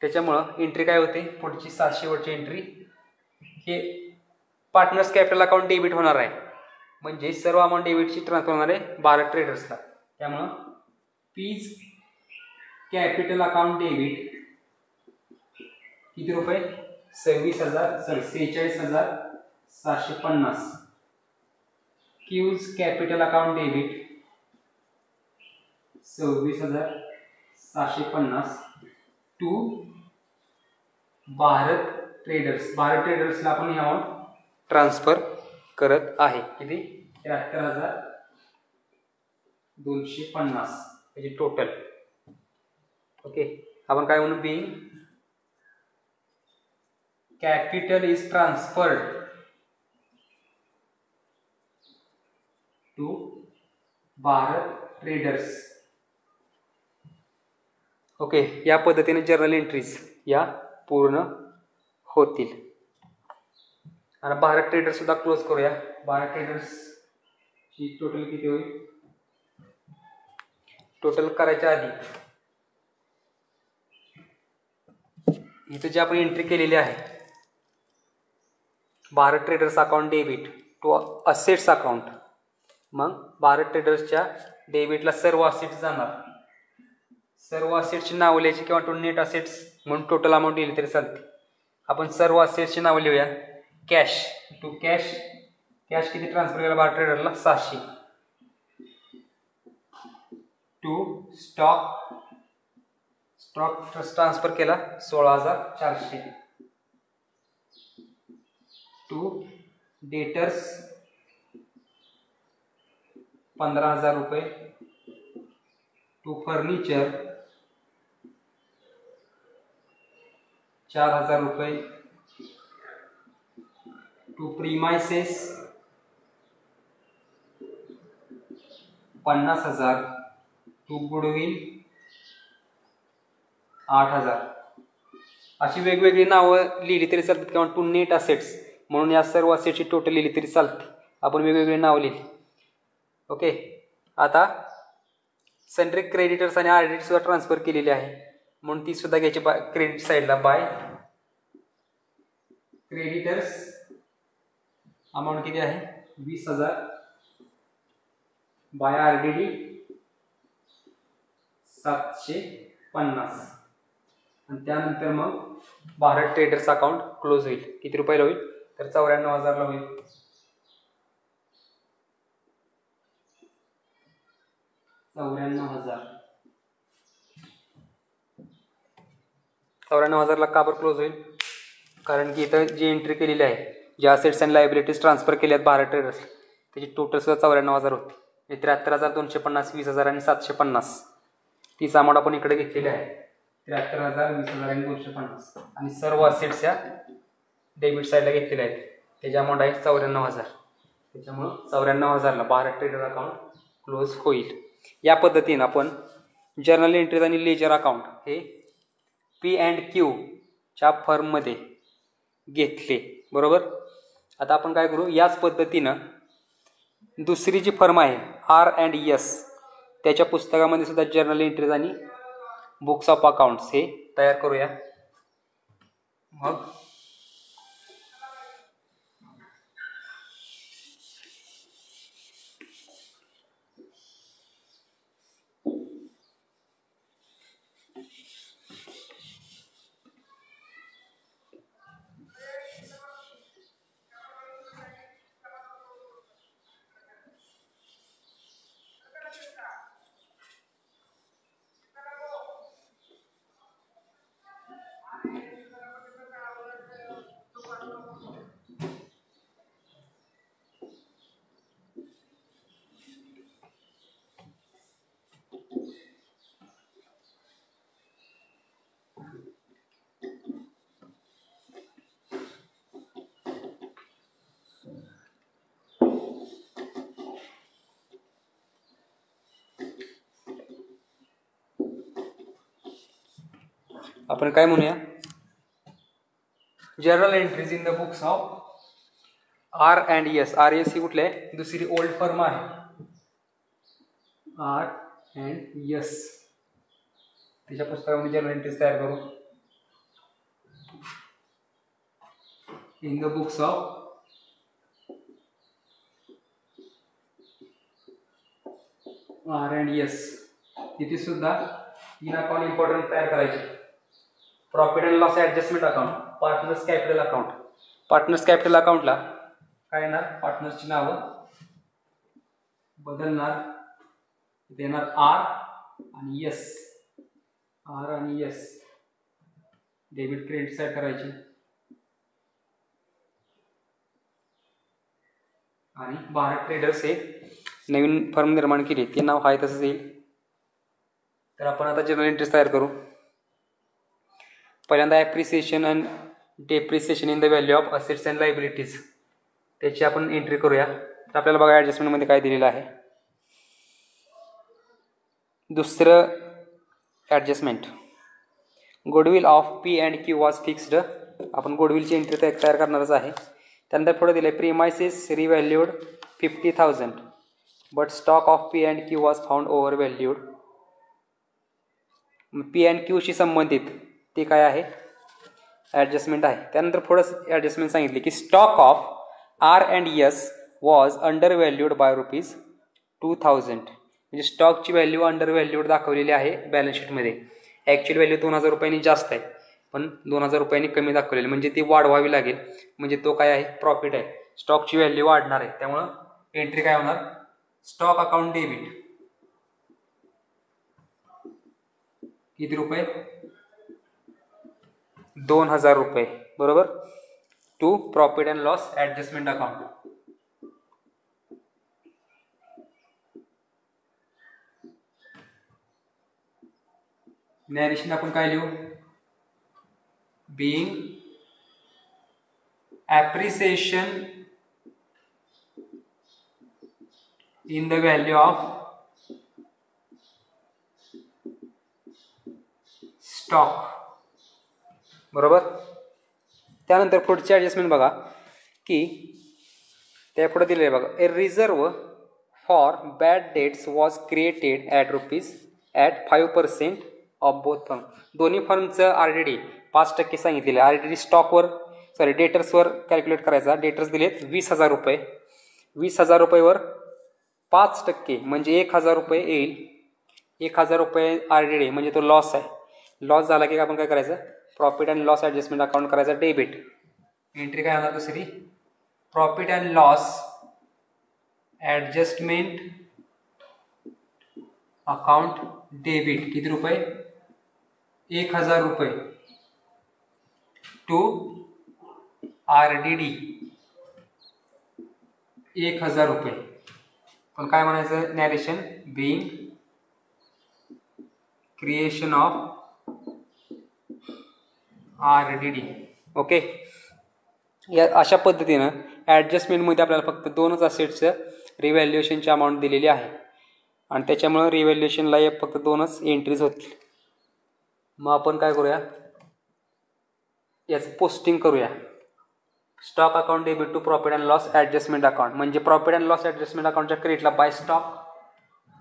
त्याच्यामुळं एंट्री काय होते पुढची शेवटची एंट्री हे पार्टनर्स कॅपिटल अकाउंट डेबिट होणार आहे, म्हणजे सर्व अमाऊंट डेबिटची ट्रान्सफर होणार आहे भारत ट्रेडर्सला. त्यामुळं पीज कॅपिटल अकाउंट डेबिट किती रुपये? 46,750. Q's capital account debit 26,750 to Bharat traders. Bharat ट्रेडर्सला आपण ही अमाऊंट ट्रान्सफर करत आहे. किती? 73,250 म्हणजे टोटल. ओके. आपण काय म्हणू? Being capital is transferred to Bharat traders. Okay. या पद्धतीने जर्नल एंट्रीज या पूर्ण होतील. आणि भारत ट्रेडर्स सुद्धा क्लोज करूया. भारत ट्रेडर्स ची टोटल किती होईल? टोटल करायच्या आधी इथे जे आपण एंट्री केलेली आहे Bharat traders account debit to assets account, मग भारत ट्रेडर्सच्या डेबिटला सर्व असेट्स जाणार. सर्व असेट्सची नावं लिहायची किंवा टू नेट असेट्स म्हणून टोटल अमाऊंट लिहिली तरी चालते. आपण सर्व असेट्सची नावं लिहूया. Cash to cash. कॅश किती ट्रान्सफर केला भारत ट्रेडरला? 700. To stock. स्टॉक ट्रान्सफर केला 16,400. टू डेटर्स 15,000 रुपये. टू फर्निचर 4,000 रुपये. To premises 50,000. To goodwill 8,000. अशी वेगवेगळी नावं लिहिली तरी चालतात किंवा टू नेट असेट्स म्हणून या सर्व असेट्सची टोटल लिहिली तरी चालते. आपण वेगवेगळी नावं लिहिली. ओके. आता सन्ड्री क्रेडिटर्स आणि आरडीटी सुद्धा ट्रान्सफर केलेली आहे म्हणून ती सुद्धा घ्यायची क्रेडिट साईडला. बाय क्रेडिटर्स अमाऊंट किती आहे? 20,000. By RDD 750. आणि त्यानंतर मग भारत ट्रेडर्स अकाउंट क्लोज होईल. किती रुपयाला होईल तर 94,000 ला होईल. 94,000 ला का बरं क्लोज होईल? कारण की इथं जी एंट्री केलेली आहे, ज्या असेट्स अँड लायबिलिटीज ट्रान्सफर केल्यात भारत ट्रेडर्स त्याची टोटल सुद्धा 94,000 होती. 73,250, 20,000 आणि 750. तीच अमाऊंट आपण इकडे घेतलेली आहे. 73,000, 20,000 आणि 250. आणि सर्व असेट्स या डेबिट साईडला घेतलेल्या आहेत. त्याची अमाऊंट आहे 94,000. त्याच्यामुळं 94,000 ला भारत ट्रेडर अकाउंट क्लोज होईल. या पद्धतीनं आपण जर्नल एंट्रीज आणि लेजर अकाउंट हे P&Q च्या फर्ममध्ये घेतले. बरोबर. आता आपण काय करू, याच पद्धतीनं दुसरी जी फर्म आहे R&S त्याच्या पुस्तकामध्ये सुद्धा जर्नल एंट्रीज आणि बुक्स ऑफ अकाउंट्स हे तयार करूया. मग आपण काय म्हणूया, general entries in the books of R and S. R S ही कुठली आहे, दुसरी ओल्ड फर्म आहे. आर अँड एस त्याच्या पुस्तकामध्ये जनरल एंट्रीज तयार करू. In the books of R and S तिथे सुद्धा 3 अकाउंट इम्पॉर्टंट तयार करायचे. Profit and loss adjustment account, partners capital account. Partners capital अकाउंटला काय येणार, पार्टनर्सची नावं बदलणार, देणार आर आणि एस. आर आणि एस डेबिट क्रेडिट साईड करायची आणि भारत ट्रेडर्स हे नवीन फर्म निर्माण केली, ते नाव आहे तसंच येईल. तर आपण आता जनरल एंट्रीज तयार करू. पहिल्यांदा appreciation and depreciation in the value of assets and liabilities त्याची आपण एंट्री करूया. तर आपल्याला बघा ॲडजस्टमेंटमध्ये काय दिलेलं आहे. दुसरं adjustment, goodwill of P and Q was fixed. आपण गुडविलची एंट्री तयार करणारच आहे. त्यानंतर पुढे दिलं आहे premises revalued 50,000 but stock of P and Q was found over valued. P and क्यूशी संबंधित ते काय आहे, ॲडजस्टमेंट आहे. त्यानंतर थोडंसं ॲडजस्टमेंट सांगितली की stock of R and S was under valued by ₹2,000. म्हणजे स्टॉकची व्हॅल्यू अंडर व्हॅल्यूड दाखवलेली आहे बॅलन्स शीटमध्ये. ॲक्च्युअल व्हॅल्यू 2,000 रुपयांनी जास्त आहे, पण 2,000 रुपयांनी कमी दाखवलेली, म्हणजे ती वाढवावी लागेल. म्हणजे तो काय आहे, प्रॉफिट आहे. स्टॉकची व्हॅल्यू वाढणार आहे, त्यामुळं एंट्री काय होणार, स्टॉक अकाउंट डेबिट. किती रुपये, 2,000 रुपये, बरोबर, to profit and loss adjustment account. Narration आपण काय लिहू, being appreciation in the value of stock, बरोबर. त्यानंतर पुढचे ॲडजस्टमेंट बघा की त्या पुढे दिले बघा, a reserve for bad debts was created at 5% of both firm. दोन्ही फर्मचं RDD 5% सांगितलेलं आहे. RDD स्टॉकवर डेटर्सवर कॅल्क्युलेट करायचा. डेटर्स दिलेत 20,000 रुपये. 20,000 रुपयेवर 5% म्हणजे 1,000 रुपये येईल. 1,000 रुपये RDD म्हणजे तो लॉस आहे. लॉस झाला की आपण काय करायचं, profit and loss adjustment account करायचा डेबिट. एंट्री काय होणार दुसरी, profit and loss adjustment account debit. किती रुपये, 1,000 रुपये टू RDD 1,000 रुपये. पण काय म्हणायचं, narration being creation of RDD. Okay, या अशा पद्धतीनं ॲडजस्टमेंटमध्ये आपल्याला फक्त 2च असेट्सचं रिव्हॅल्युएशनची अमाऊंट दिलेली आहे आणि त्याच्यामुळं रिव्हॅल्युएशनला फक्त 2च एंट्रीज होतील. मग आपण काय करूया, याचं पोस्टिंग करूया. Stock account debit to profit and loss adjustment account. म्हणजे प्रॉफिट अँड लॉस ॲडजस्टमेंट अकाउंटच्या क्रेडिटला बाय स्टॉक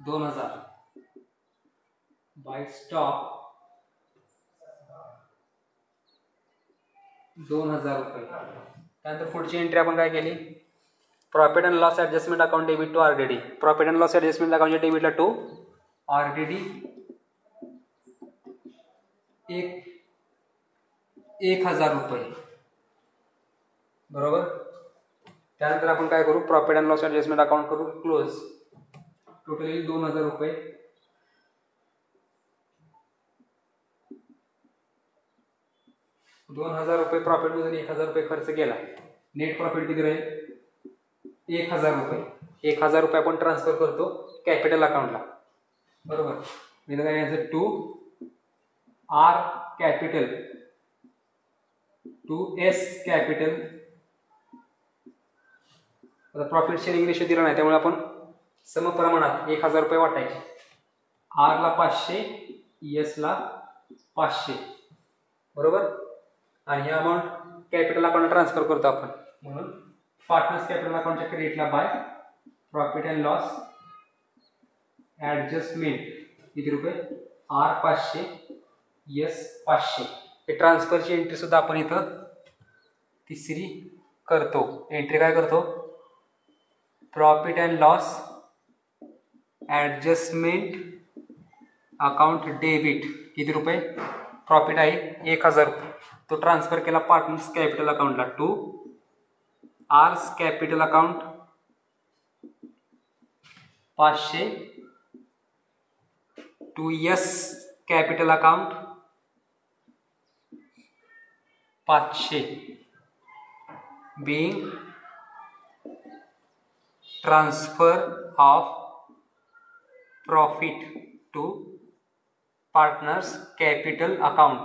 2,000, बाय स्टॉक 2,000 रुपये. त्यानंतर पुढची एंट्री आपण काय केली, profit and loss adjustment account debit to RDD. Profit and loss adjustment अकाउंटच्या डेबिटला टू RDD 1,000 रुपये, बरोबर. त्यानंतर आपण काय करू, profit and loss adjustment account करू क्लोज. टोटल येईल 2,000 रुपये. 2,000 रुपये प्रॉफिटमधून 1,000 रुपये खर्च केला. नेट प्रॉफिट किती राहील, 1,000 रुपये. 1,000 रुपये आपण ट्रान्सफर करतो कॅपिटल अकाउंटला, बरोबर. मी काय यायचं, to R capital to S capital. आता प्रॉफिट शेअरिंग रेशो दिला नाही, त्यामुळे आपण समप्रमाणात 1,000 रुपये वाटायचे. R ला 500, S ला 500. बरोबर. आणि हे अमाऊंट कॅपिटल अकाउंटला ट्रान्सफर करतो आपण, म्हणून पार्टनर्स कॅपिटल अकाउंटच्या क्रेडिटला by profit and loss adjustment किती रुपये, R 500 S 500. हे ट्रान्सफरची एंट्री सुद्धा आपण इथं तिसरी करतो. एंट्री काय करतो, profit and loss adjustment account debit किती रुपये, प्रॉफिट आहे 1000 रुपये, तो ट्रान्सफर केला पार्टनर्स कॅपिटल अकाउंटला to R's capital account 500 to S capital account 500 being transfer of profit to partners capital account.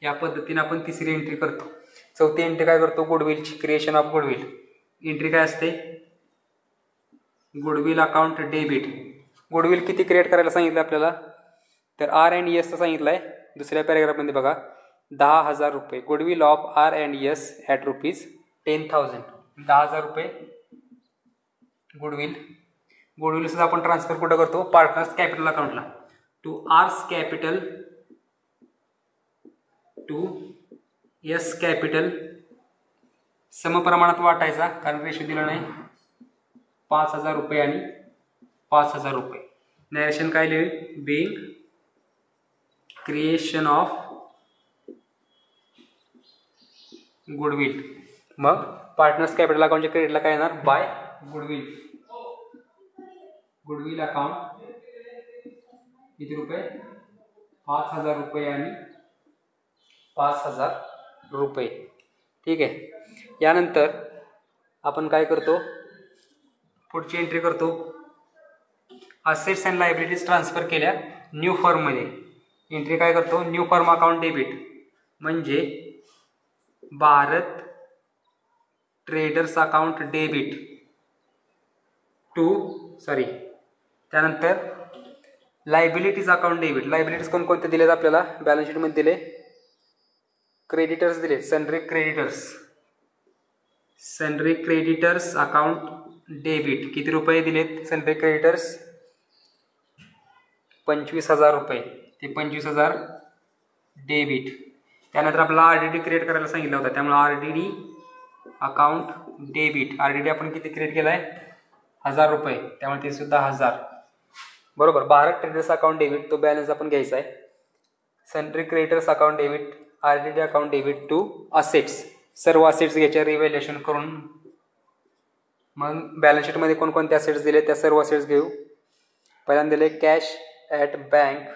या पद्धतीने आपण तिसरी एंट्री करतो. चौथी एंट्री काय करतो, गुडविलची क्रिएशन ऑफ गुडविल. एंट्री काय असते, गुडविल अकाउंट डेबिट. गुडविल किती क्रिएट करायला सांगितलं आपल्याला, तर R&S सांगितलं आहे दुसऱ्या पॅरेग्राफमध्ये बघा, 10,000 रुपये. Goodwill of R&S at ₹10,000. 10,000 रुपये गुडविल. गुडविल सुद्धा आपण ट्रान्सफर कुठं करतो, पार्टनर्स कॅपिटल अकाउंटला to R's capital to S capital. समप्रमाणात वाटायचा, कारण रेशो दिला नाही. 5,000 रुपये आणि 5,000 रुपये. नॅरेशन काय लिहिली, बिंग क्रिएशन ऑफ गुडविल. मग पार्टनर्स कॅपिटल अकाउंटच्या क्रेडिटला काय येणार, बाय गुडविल. गुडविल अकाउंट किती रुपये, 5,000 रुपये आणि 5,000 रुपये. ठीक आहे. यानंतर आपण काय करतो, पुढची एंट्री करतो, असेट्स अँड लायबिलिटीज ट्रान्सफर केल्या न्यू फर्ममध्ये. एंट्री काय करतो, न्यू फर्म अकाउंट डेबिट म्हणजे Bharat traders account debit to त्यानंतर लायबिलिटीज अकाउंट डेबिट. लायबिलिटीज कोणकोणते दिलेत आपल्याला बॅलन्स शीटमध्ये दिले, क्रेडिटर्स दिले, सनरी क्रेडिटर्स अकाउंट डेबिट किती रुपये दिलेत, सनरी क्रेडिटर्स 25,000 रुपये. ते 25,000 डेबिट. त्यानंतर आपल्याला RDD क्रिएट करायला सांगितलं होतं, त्यामुळे RDD अकाउंट डेबिट. RDD आपण किती क्रिएट केला आहे, 1,000 रुपये, त्यामुळे ते सुद्धा 1,000. बरोबर. भारत ट्रेडर्स अकाउंट डेबिट तो बॅलन्स आपण घ्यायचा आहे. Sundry creditors account debit, RDD account debit to assets. सर्व असेट्स घ्यायचे रिव्हॅल्युएशन करून. मग बॅलन्स शीटमध्ये कोणकोणते असेट्स दिले त्या सर्व असेट्स घेऊ. पहिल्यांदा दिले कॅश ॲट बँक.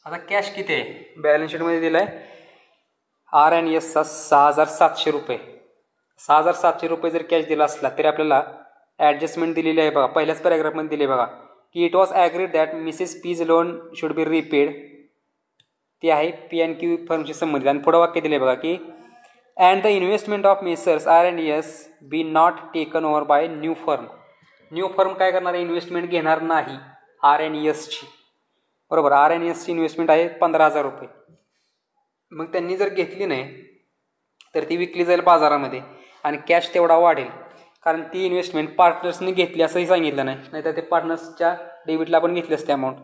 आता कॅश किती आहे, बॅलन्स शीटमध्ये दिलं आहे R&Sचा 6,700 रुपये. 6,700 रुपये जर कॅश दिला असला तरी आपल्याला ॲडजस्टमेंट दिलेली आहे बघा, पहिल्याच पॅराग्राफमध्ये दिले बघा, की it was agreed that Mrs P's loan should be repaid. ती आहे P&Q फर्मशी संबंधित. आणि पुढं वाक्य दिले बघा की and the investment of messrs R&S be not taken over by new firm. New firm काय करणार आहे, इन्व्हेस्टमेंट घेणार नाही R&Sची. बरोबर. R&Sची इन्व्हेस्टमेंट आहे 15,000 रुपये. मग त्यांनी जर घेतली नाही तर ती विकली जाईल बाजारामध्ये आणि कॅश तेवढा वाढेल, कारण ती इन्व्हेस्टमेंट पार्टनर्सनी घेतली असंही सांगितलं नाही, नाहीतर ते पार्टनर्सच्या डेबिटला आपण घेतली असते अमाऊंट.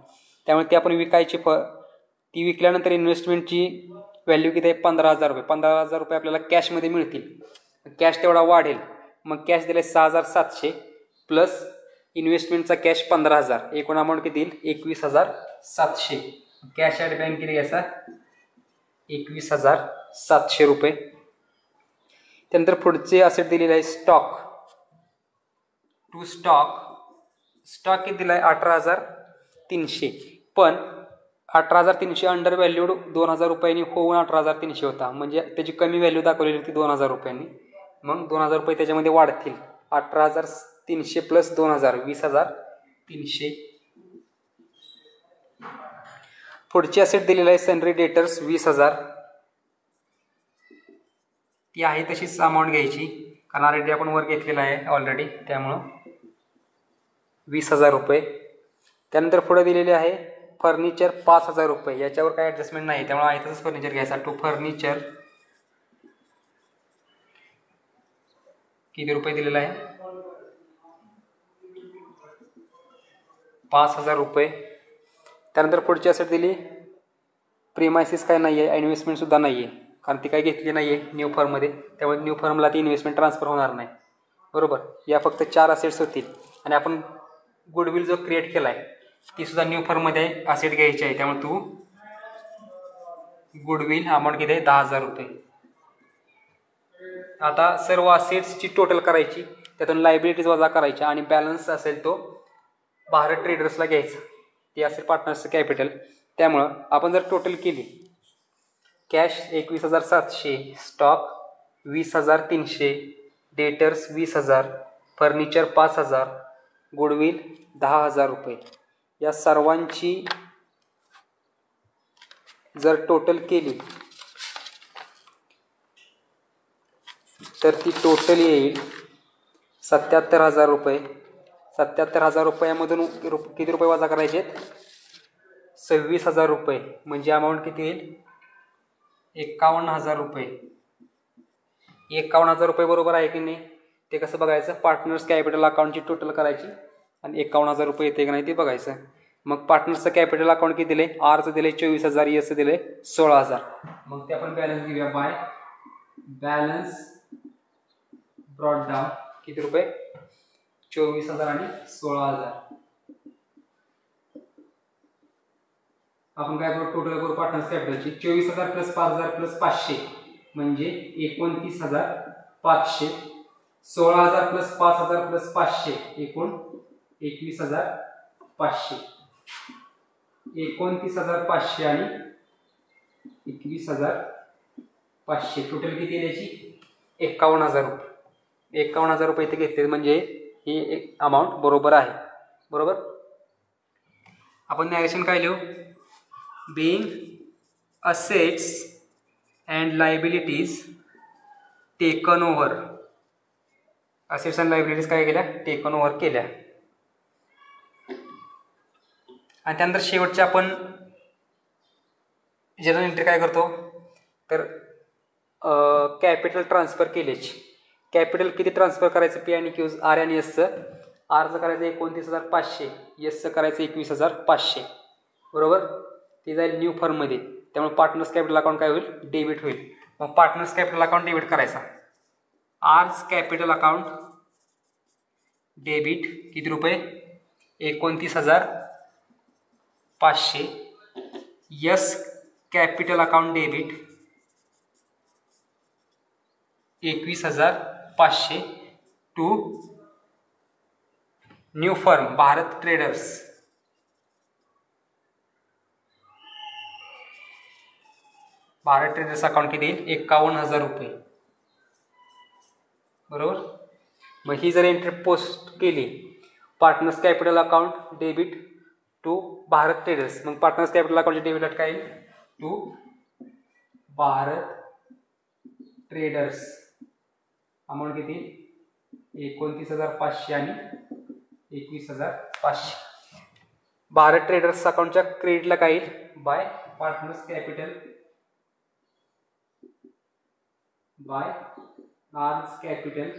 त्यामुळे ती आपण विकायची. ती विकल्यानंतर इन्व्हेस्टमेंटची व्हॅल्यू किती आहे, 15,000 रुपये. 15,000 रुपये आपल्याला कॅशमध्ये मिळतील, कॅश तेवढा वाढेल. मग कॅश दिला 6,700 प्लस इन्व्हेस्टमेंटचा कॅश 15,000, एकूण अमाऊंट किती येईल 21,700. कॅश ॲट बँक किती घ्यायचा, 21,700 रुपये. त्यानंतर पुढचे असेट दिलेले आहे स्टॉक. टू स्टॉक किती दिला आहे 18,300. पण 18,300 अंडर व्हॅल्यूड 2,000 रुपयांनी होऊन 18,300 होता, म्हणजे त्याची कमी व्हॅल्यू दाखवलेली होती 2,000 रुपयांनी. मग 2,000 रुपये त्याच्यामध्ये वाढतील. 18,300 प्लस 2,000 20,300. पुढची असेट दिलेला आहे सनरी डेटर्स 20,000. ती आहे तशीच अमाऊंट घ्यायची, कारण ऑलरेडी आपण वर घेतलेला आहे ऑलरेडी, त्यामुळं 20,000 रुपये. त्यानंतर पुढे दिलेले आहे फर्निचर 5,000 रुपये, याच्यावर काही ॲडजस्टमेंट नाही, त्यामुळे आहे तसंच फर्निचर घ्यायचा. टू फर्निचर किती रुपये दिलेला आहे? 5,000 रुपये. त्यानंतर पुढची असेट दिली प्रीमायसिस काय नाही आहे, इन्व्हेस्टमेंटसुद्धा नाही आहे, कारण ती काही घेतली नाही आहे न्यू फर्ममध्ये, त्यामुळे न्यू फर्मला ती इन्व्हेस्टमेंट ट्रान्सफर होणार नाही. बरोबर. या फक्त 4 असेट्स होतील. आणि आपण गुडविल जो क्रिएट केला आहे ती सुद्धा न्यू फर्ममध्ये असेट घ्यायची आहे, त्यामुळे तू गुडविल अमाऊंट किती आहे? 10,000 रुपये. आता सर्व असेट्सची टोटल करायची, त्यातून लायबिलिटीज वजा करायच्या आणि बॅलन्स असेल तो भारत ट्रेडर्सला घ्यायचा. ती असेल पार्टनर्सचं कॅपिटल. त्यामुळं आपण जर टोटल केली, cash 21,700, stock 20,300, debtors 20,000, furniture 5,000, goodwill 10,000 रुपये, या सर्वांची जर टोटल केली तर ती टोटल येईल 77,000 रुपये. 77,000 रुपयामधून किती रुपये वजा करायचे आहेत? 26,000 रुपये. म्हणजे अमाऊंट किती येईल? 51,000 रुपये. 51,000 रुपये बरोबर आहे की नाही ते कसं बघायचं? पार्टनर्स कॅपिटल अकाउंटची टोटल करायची आणि 51,000 रुपये येते की नाही ते बघायचं. मग पार्टनर्सचं कॅपिटल अकाउंट किती दिले? आरचं दिले 24,000, एसचं दिले 16,000. मग ते आपण बॅलन्स घेऊया. बाय बॅलन्स ब्रॉड डाऊन किती रुपये? 24,000 आणि 16,000. आपण काय करू? टोटल करू पार्टनर्स कॅपिटलची. 24,000 प्लस 5,000 प्लस 500 म्हणजे 29,500. 16,000 प्लस 5,000 प्लस 500 एकूण 21,500. 29,500 आणि 21,500 टोटल किती द्यायची? 51,000 रुपये. 51,000 रुपये इथे घेतले म्हणजे ही एक अमाऊंट बरोबर आहे. बरोबर. आपण नॅरेशन काय लिहू? Being assets and liabilities taken over. Assets and liabilities काय केल्या? टेकन ओव्हर केल्या. आणि त्यानंतर शेवटचे आपण जनरल एंट्री काय करतो? तर कॅपिटल ट्रान्सफर केल्याची. कॅपिटल किती ट्रान्सफर करायचं? पी आणि क्यूज, आर आणि एसचं. आरचं करायचं 29,500, एसचं करायचं 21,500. बरोबर. ते जाईल न्यू फर्ममध्ये, त्यामुळे पार्टनर्स कॅपिटल अकाउंट काय होईल? डेबिट होईल. मग पार्टनर्स कॅपिटल अकाउंट डेबिट करायचा. आर्स कॅपिटल अकाउंट डेबिट किती रुपये? 29,500. S capital account debit 21,500 to new firm Bharat traders. Bharat traders account किती येईल? 51,000 रुपये. बरोबर. मग ही जर एंट्री पोस्ट केली, partners capital account debit to Bharat traders, मग पार्टनर्स कॅपिटल अकाउंटचे डेबिट काय येईल? To Bharat traders. अमाऊंट किती? 29,500 आणि 21,500. भारत ट्रेडर्स अकाउंटच्या क्रेडिटला काय येईल? By partners capital by R's capital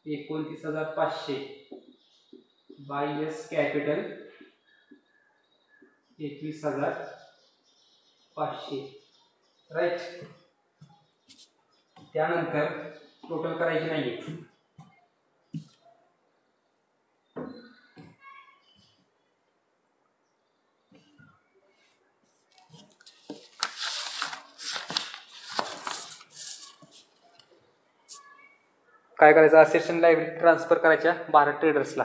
29,500 by S capital 21,500. Right. त्यानंतर टोटल करायची नाही. काय करायचं? असेट्स आणि लायबिलिटी ट्रान्सफर करायच्या भारत ट्रेडर्सला.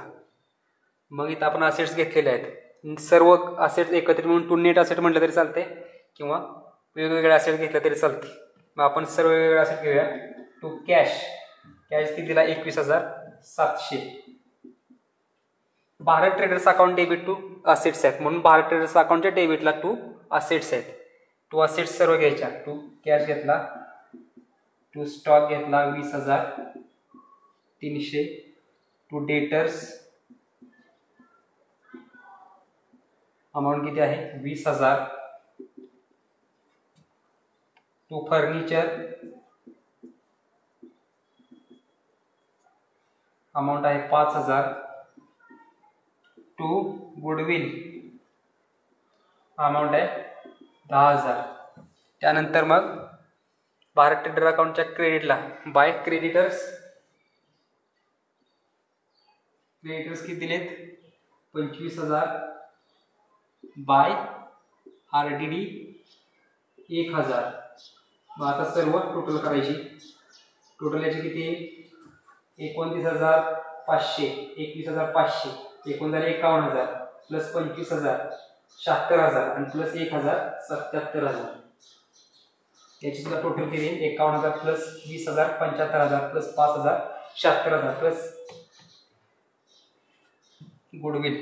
मग इथं आपण असेट्स घेतलेले आहेत. सर्व असेट्स एकत्रित म्हणून टू नेट असेट म्हटलं तरी चालते किंवा वेगवेगळे असेट घेतलं तरी चालते. मग आपण सर्व वेगवेगळे असेट घेऊया. To cash. कॅश किती दिला? 21,700. Bharat traders account debit to assets आहेत म्हणून भारत ट्रेडर्स अकाउंटच्या डेबिटला टू असेट्स आहेत. टू असेट्स सर्व घ्यायच्या. टू कॅश घेतला, टू स्टॉक घेतला 20,300, टू डेटर्स अमाऊंट किती आहे 20,000. टू फर्निचर अमाऊंट आहे 5,000. टू गुडविल अमाऊंट आहे 10,000. त्यानंतर मग भारत ट्रेडर अकाउंटच्या क्रेडिटला बाय क्रेडिटर्स किती दिलेत 25,000. By RDD 1,000. मग आता सर्व टोटल करायची. टोटल याची किती 29,500 21,500 एकूण झाले 51,000 प्लस 25,000 76,000 आणि प्लस 1,000 77,000. याची सुद्धा टोटल केली 51,000 plus 20,000 75,000 plus 5,000 76,000 plus goodwill.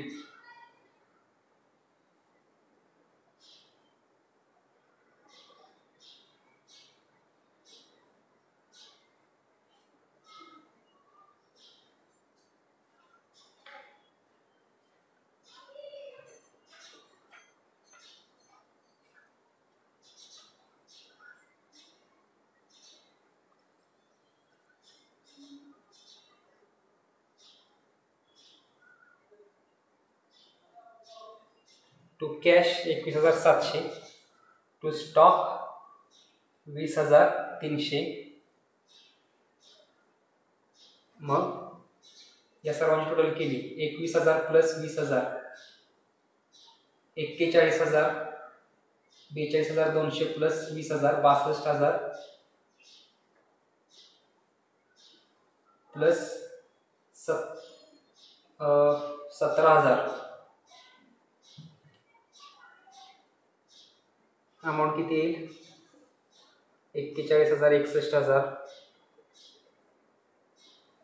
To cash 21,700. To stock 20,300. मग या सर्वांची टोटल केली 21,000 प्लस 20,000 41,000 42,200 प्लस 20,000 62,000 प्लस 17,000. अमाऊंट किती येईल 41,000 61,000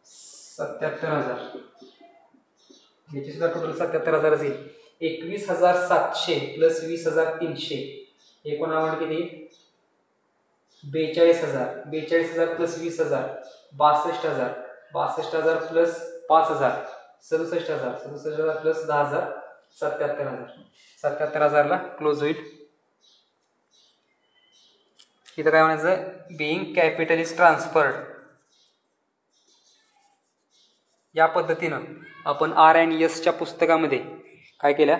77,000. याची सुद्धा टोटल 77,000 येईल. 21,700 प्लस 20,300 एकूण अमाऊंट किती 42,000 42,000 प्लस 20,000 62,000 62,000 प्लस 5,000 67,000 67,000 प्लस 10,000 77,000. 77,000ला क्लोज होईल. इथं काय म्हणायचं बिईंग कॅपिटल इज ट्रान्सफर्ड. या पद्धतीनं आपण R&S च्या पुस्तकामध्ये काय केल्या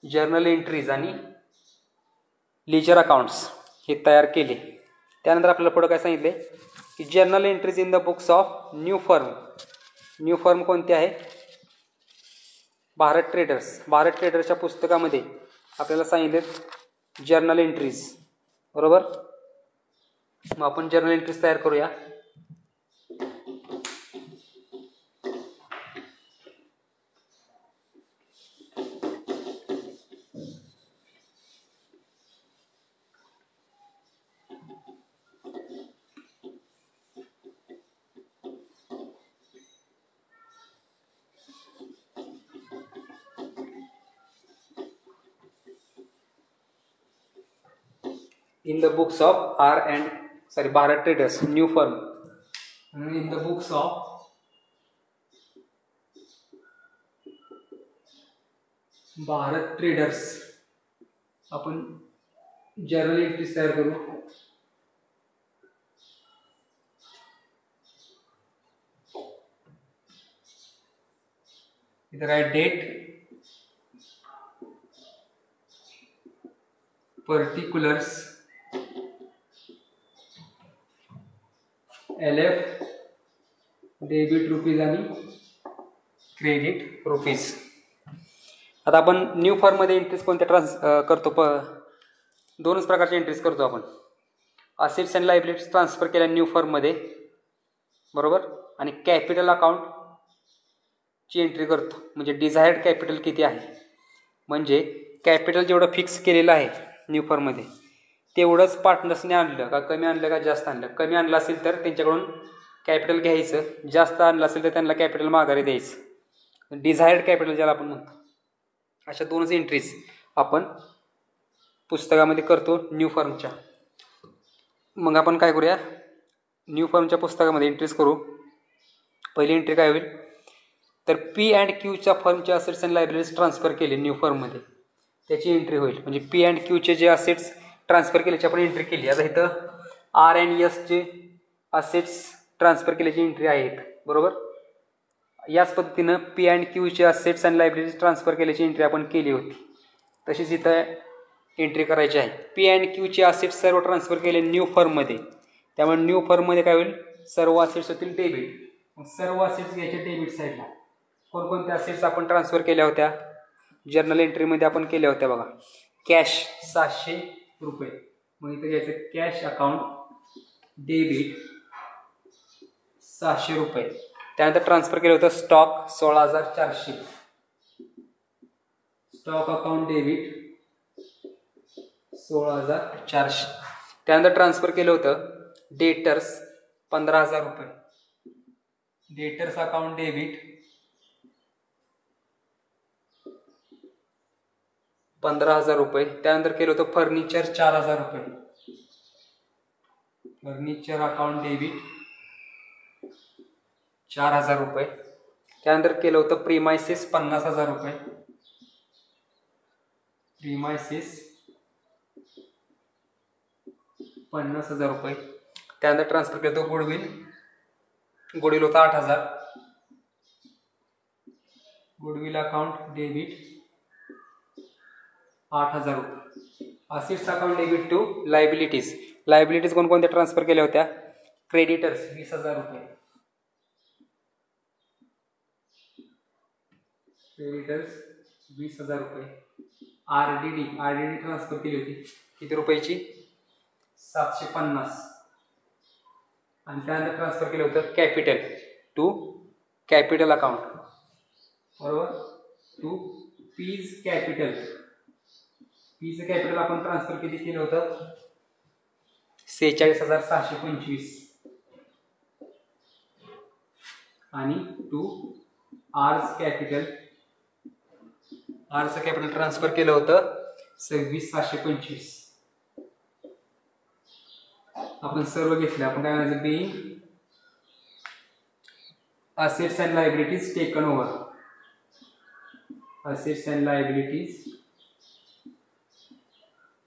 जर्नल एंट्रीज आणि लीजर अकाउंट्स हे तयार केले. त्यानंतर आपल्याला पुढे काय सांगितले की journal entries in the books of new firm. New firm कोणती आहे भारत ट्रेडर्स. भारत ट्रेडर्सच्या पुस्तकामध्ये आपल्याला सांगितले जर्नल एंट्रीज बरोबर. मग आपण जर्नल एंट्रीज तयार करूया. In the books of Bharat Traders new firm. In the books of Bharat Traders आपण जर्नल एंट्रीज तयार करू. इथं काय date particulars LF debit rupees आणि क्रेडिट रुपीज. आता आपण न्यू फर्म मध्ये एंट्रीज कोणत्या करतो दोनच प्रकारच्या एंट्रीज करतो आपण. असेट्स अँड लायबिलिटीज ट्रान्सफर केल्या न्यू फर्म मध्ये बरोबर आणि कॅपिटल अकाउंट ची एंट्री करतो. म्हणजे डिझायर्ड कॅपिटल किती आहे म्हणजे कॅपिटल जेवढं फिक्स केलेलं आहे न्यू फर्म मध्ये तेवढंच पार्टनर्सने आणलं का कमी आणलं का जास्त आणलं. कमी आणलं असेल तर त्यांच्याकडून कॅपिटल घ्यायचं. जास्त आणलं असेल तर त्यांना कॅपिटल माघारी द्यायचं. डिझायर्ड कॅपिटल ज्याला आपण म्हणतो. अशा दोनच एंट्रीज आपण पुस्तकामध्ये करतो न्यू फर्मच्या. मग आपण काय करूया न्यू फर्मच्या पुस्तकामध्ये एंट्रीज करू. पहिली एंट्री काय होईल तर P&Qच्या फर्मच्या असेट्स अँड लायबिलिटीज ट्रान्सफर केले न्यू फर्ममध्ये. त्याची एंट्री होईल. म्हणजे पी अँड क्यूचे जे असेट्स ट्रान्सफर केल्याची आपण एंट्री केली. आता इथं आर अँड एसचे असेट्स ट्रान्सफर केल्याची एंट्री आहेत, बरोबर. याच पद्धतीनं पी अँड क्यूचे असेट्स अँड लायबिलिटीज ट्रान्सफर केल्याची एंट्री आपण केली होती. तशीच इथं एंट्री करायची आहे. पी अँड क्यूचे असेट्स सर्व ट्रान्सफर केले न्यू फर्ममध्ये. त्यामुळे न्यू फर्ममध्ये काय होईल, सर्व असेट्स होतील डेबिट. मग सर्व असेट्स घ्यायचे डेबिट साईडला. कोणकोणत्या असेट्स आपण ट्रान्सफर केल्या होत्या, जर्नल एंट्रीमध्ये आपण केल्या होत्या बघा. कॅश 700 रुपये. मग इथं घ्यायचं कॅश अकाउंट डेबिट 700 रुपये. त्यानंतर ट्रान्सफर केलं होतं स्टॉक 16,400. Stock account debit 16,400. त्यानंतर ट्रान्सफर केलं होतं डेटर्स 15,000 रुपये. डेटर्स अकाउंट डेबिट 15,000 रुपये. त्यानंतर केलं होतं फर्निचर 4,000 रुपये. फर्निचर अकाउंट डेबिट 4,000 रुपये. त्यानंतर केलं होतं प्रीमायसेस 50,000 रुपये. प्रीमायसेस 50,000 रुपये. त्यानंतर ट्रान्सफर केलं होतं गुडविल होतं 8,000. गुडविल अकाउंट डेबिट 8,000 रुपये. Assets account debit to liabilities कोणकोणत्या ट्रान्सफर केल्या होत्या, क्रेडिटर्स 20,000 रुपये. क्रेडिटर्स 20,000 रुपये. आरडीडी ट्रान्सफर केली होती किती रुपयाची, 750. आणि त्यानंतर ट्रान्सफर केलं होतं कॅपिटल टू कॅपिटल अकाउंट, बरोबर, टू पीज कॅपिटल. पीचं कॅपिटल आपण ट्रान्सफर किती केलं होतं, 46,625. आणि टू आर्स कॅपिटल ट्रान्सफर केलं होतं 26,725. आपण सर्व घेतले. आपण काय म्हणायचं, being assets and liabilities taken over. Assets and liabilities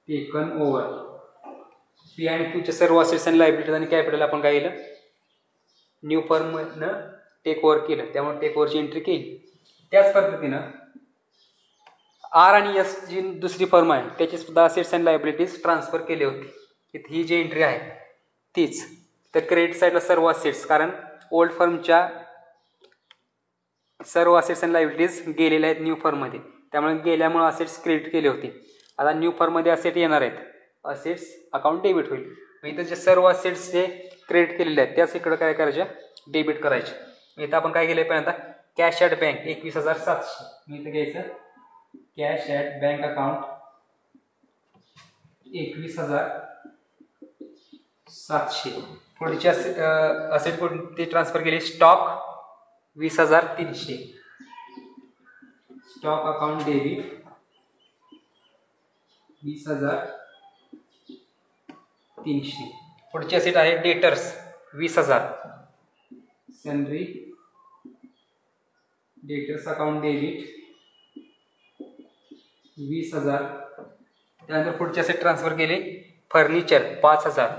taken over. P and क्यूचे सर्व असेट्स अँड लायबिलिटीज आणि कॅपिटल आपण काय केलं, न्यू फर्मनं टेक ओव्हर केलं. त्यामुळे टेक ओव्हरची एंट्री केली. त्याच पद्धतीनं आर आणि एस जी दुसरी फर्म आहे त्याची सुद्धा असेट्स अँड लायबिलिटीज ट्रान्सफर केली होती. ही जी एंट्री आहे तीच. तर क्रेडिट साईडला सर्व असेट्स, कारण ओल्ड फर्मच्या सर्व असेट्स अँड लायबिलिटीज गेलेल्या आहेत न्यू फर्ममध्ये. त्यामुळे गेल्यामुळे असेट्स क्रेडिट केले होते. आता न्यू फर्ममध्ये असेट येणार आहेत, असेट्स अकाउंट डेबिट होईल. इथं जे सर्व असेट्स जे क्रेडिट केलेले आहेत त्याच इकडं काय करायचे, डेबिट करायचे. इथं आपण काय केलं पहिल्यांदा, कॅश ॲट बँक 21,700. मी इथं घ्यायचं कॅश ॲट बँक अकाउंट 21,700. पुढची असेट कोणती ट्रान्सफर केली, स्टॉक 20,300. Stock account debit 20,300. पुढची असेट आहे डेटर्स 20,000. सनरी debtors account debit 20,000. त्यानंतर पुढची असेट ट्रान्सफर केली फर्निचर 5,000.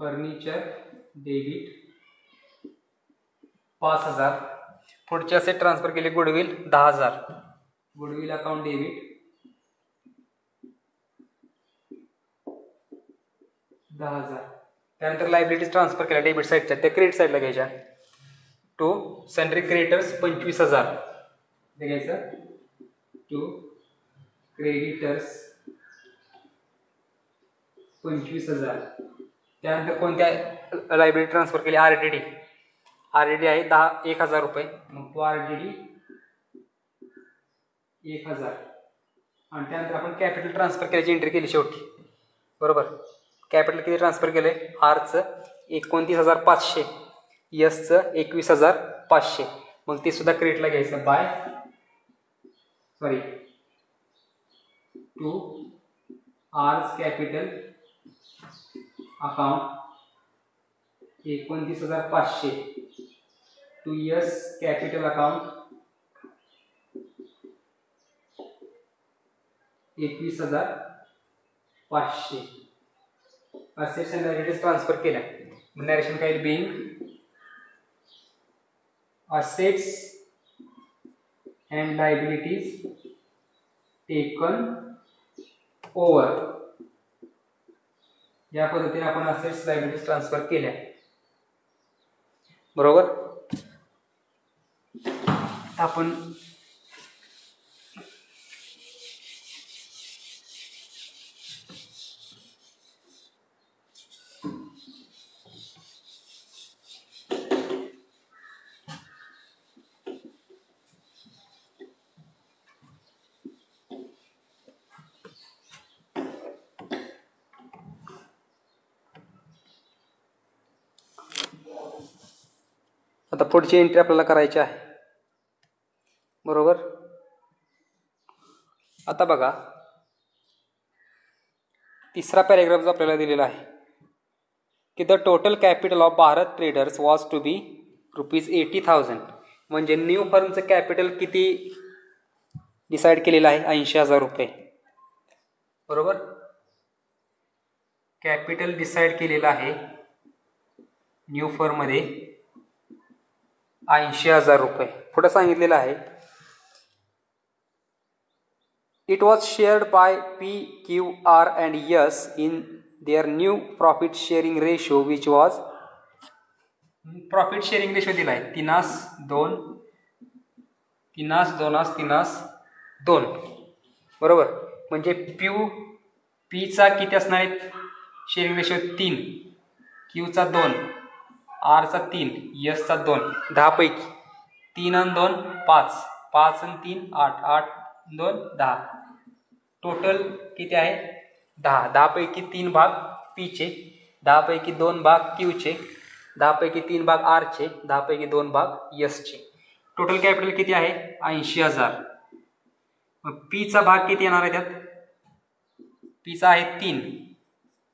Furniture debit 5,000. पुढची असेट ट्रान्सफर केली गुडविल 10,000. Goodwill account debit 10,000. त्यानंतर लायबिलिटीज ट्रान्सफर केल्या डेबिट साईडच्या, त्या क्रेडिट साईडला घ्यायच्या. टू सनरी क्रेडिटर्स 25,000 घ्यायचं. To creditors 25,000. त्यानंतर कोणत्या लायबिलिटी ट्रान्सफर केली, आरडीडी आहे 1,000 रुपये. मग तो आरडीडी 1,000. आणि त्यानंतर आपण कॅपिटल ट्रान्सफर केल्याची एंट्री केली शेवटी, बरोबर. कॅपिटल किती ट्रान्सफर केले, आरचं 29,500, एसचं 21,500. मग ते सुद्धा क्रेडिटला घ्यायचं to R's capital account 29,500 to S capital account 21,500 assets and liabilities transfer केल्या. नरेशन काय being assets and liabilities taken over. या पद्धतीने आपण असेट्स लायबिलिटीज ट्रान्सफर केल्या. बरोबर. आपण आता पुढची एंट्री आपल्याला करायची आहे. बरोबर. आता बघा तिसरा पॅरेग्राफ जो आपल्याला दिलेला आहे की the total capital of Bharat traders was to be ₹80,000. म्हणजे न्यू फर्मचं कॅपिटल किती डिसाईड केलेलं आहे? 80,000 रुपये. बरोबर. कॅपिटल डिसाईड केलेलं आहे न्यू फर्ममध्ये 80,000 रुपये. पुढे सांगितलेलं आहे it was shared by P, Q, R and S in their new profit sharing ratio which was profit sharing ratio दिला आहे 3:2. बरोबर. म्हणजे Pचा किती असणार आहे शेअरिंग रेशो? 3, Qचा 2, Rचा 3, Sचा 2. 10 पैकी 3 आणि 2 5, 5 आणि 3 8, 8 2 10. टोटल किती आहे? 10. 10 पैकी 3 भाग Pचे, 10 पैकी 2 भाग Qचे, 10 पैकी 3 भाग Rचे, 10 पैकी 2 भाग Sचे. टोटल कॅपिटल किती आहे? 80,000. मग Pचा भाग किती येणार आहे त्यात? Pचा आहे 3.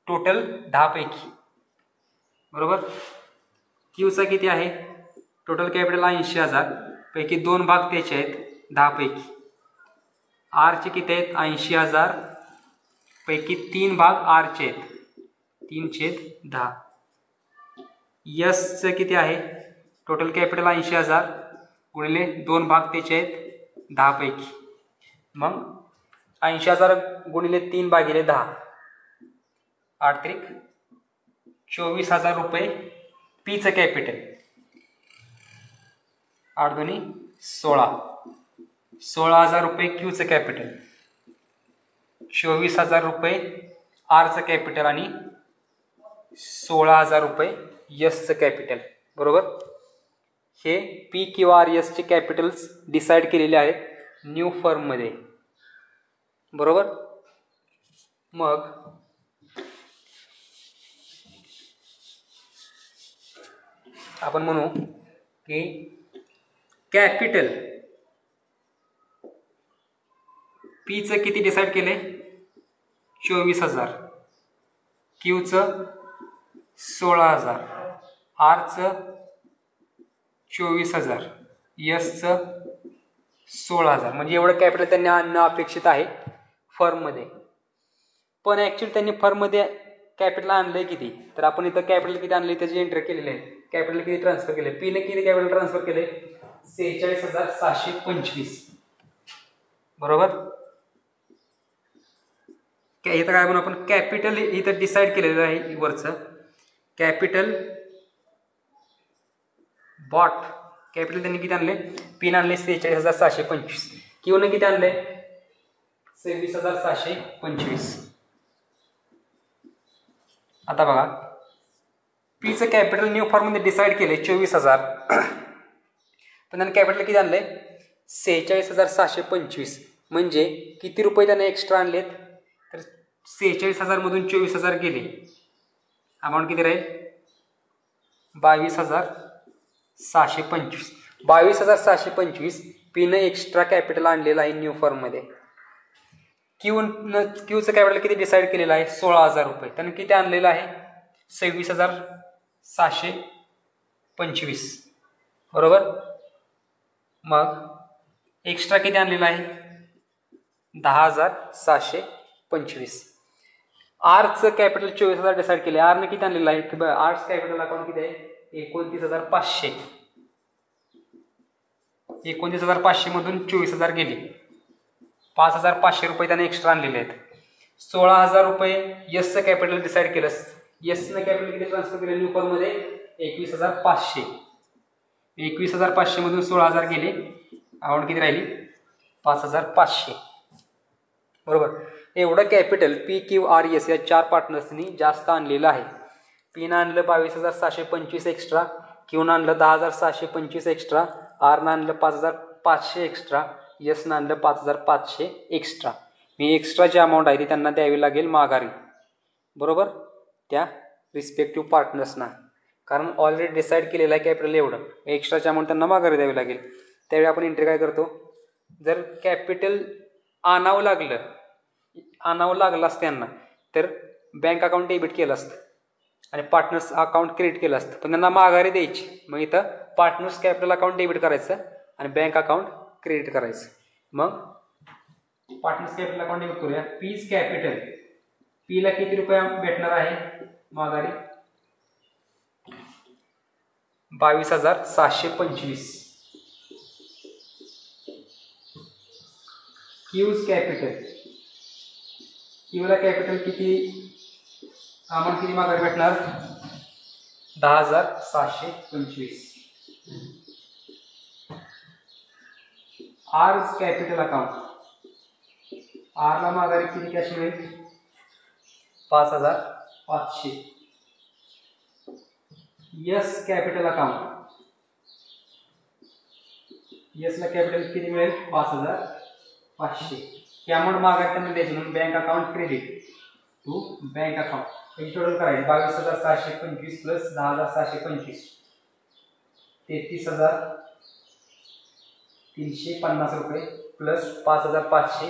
टोटल 10 पैकी. बरोबर. Qचा किती आहे? टोटल कॅपिटल 80,000 पैकी 2 भाग त्याचे आहेत 10 पैकी. Rचे किती आहेत? 80,000 पैकी 3 भाग Rचे आहेत 3/10. Sचं किती आहे? टोटल कॅपिटल 80,000 गुणिले 2 भाग त्याचे आहेत 10 पैकी. मग 80,000 गुणिले 3/10 8 त्रिक 24,000 रुपये Pचं कॅपिटल. 8 2 16. 16,000 रुपये Qचं कॅपिटल, 24,000 रुपये Rचं कॅपिटल आणि 16,000 रुपये Sचं कॅपिटल. बरोबर. हे P किंवा RSचे कॅपिटल्स डिसाईड केलेले आहेत न्यू फर्ममध्ये. बरोबर. मग आपण म्हणू की कॅपिटल Pचं किती डिसाईड केले? 24,000. Qचं 16,000. Rचं 24,000. Sचं 16,000. म्हणजे एवढं कॅपिटल त्यांनी आणणं अपेक्षित आहे फर्ममध्ये. पण ॲक्च्युअली त्यांनी फर्ममध्ये कॅपिटल आणलंय किती? तर आपण इथं कॅपिटल किती आणले त्याची एंट्री केलेली आहे. कॅपिटल किती ट्रान्सफर केले? Pने किती कॅपिटल ट्रान्सफर केले? 46,725. बरोबर. इथं काय म्हणून आपण कॅपिटल इथं डिसाईड केलेलं आहे वरचं कॅपिटल बॉट. कॅपिटल त्यांनी किती आणले? Pने आणले 46,725. Qने किती आणले? 26,725. आता बघा Pचं कॅपिटल न्यू फॉर्ममध्ये डिसाईड केले 24,000. पण त्याने कॅपिटल किती आणले? 46,725. म्हणजे किती रुपये त्याने एक्स्ट्रा आणलेत? तर 46,000 मधून 24,000 गेले. अमाऊंट किती राहील? 22,625. 22,625 Pनं एक्स्ट्रा कॅपिटल आणलेलं आहे न्यू फॉर्ममध्ये. Qचं कॅपिटल किती डिसाईड केलेलं आहे? 16,000 रुपये. त्यानं किती आणलेलं आहे? 26,725. बरोबर. मग एक्स्ट्रा किती आणलेलं आहे? 10,725. आरचं कॅपिटल 24,000 डिसाईड केले. आरने किती आणलेलं आहे? आर्ट्स कॅपिटल अकाउंट किती आहे? 29,500. 29,500 मधून 24,000 गेले. 5,500 रुपये त्याने एक्स्ट्रा आणलेले आहेत. 16,000 रुपये यसचं कॅपिटल डिसाईड केलं. यसनं कॅपिटल किती ट्रान्सफर केलं न्यू फर्ममध्ये? 21,500. 21,500 मधून 16,000 गेले. अमाऊंट किती राहिली? 5,500. बरोबर. एवढं कॅपिटल PQRS या 4 पार्टनर्सनी जास्त आणलेलं आहे. पीनं आणलं 22,725 एक्स्ट्रा, क्यूनं आणलं 10,625 एक्स्ट्रा, आरनं आणलं 5,500 एक्स्ट्रा, यसनं आणलं 5,500 एक्स्ट्रा. मी एक्स्ट्राची अमाऊंट आहे ती त्यांना द्यावी लागेल माघारी. बरोबर, त्या रिस्पेक्टिव्ह पार्टनर्सना, कारण ऑलरेडी डिसाईड केलेलं आहे कॅपिटल एवढं. एक्स्ट्राची अमाऊंट त्यांना माघारी द्यावी लागेल. त्यावेळी आपण एंट्री काय करतो? जर कॅपिटल आणावं लागलं असतं त्यांना, तर बँक अकाउंट डेबिट केलं असतं आणि पार्टनर्स अकाउंट क्रेडिट केलं असतं, पण त्यांना माघारी द्यायची. मग इथं पार्टनर्स कॅपिटल अकाउंट डेबिट करायचं आणि बँक अकाउंट क्रेडिट करायचं. मग पार्टनर्स कॅपिटल अकाउंट डेबिट करूया. पीज कॅपिटल, पीला किती रुपये भेटणार आहे माघारी? 22,725. क्यूज कॅपिटल, क्यूला कॅपिटल किती अमाऊंट किती माघारी भेटणार? 10,725. आर्स कॅपिटल अकाउंट, आरला माघारी किती कॅश मिळेल? 5,500. यस कॅपिटल अकाउंट, यसला कॅपिटल किती मिळेल? 5,500. ही अमाऊंट माघारी त्यांना द्यायची म्हणून bank account credit to bank account. त्याची टोटल करायची 22,725 प्लस 10,725, 33,350 रुपये प्लस 5,500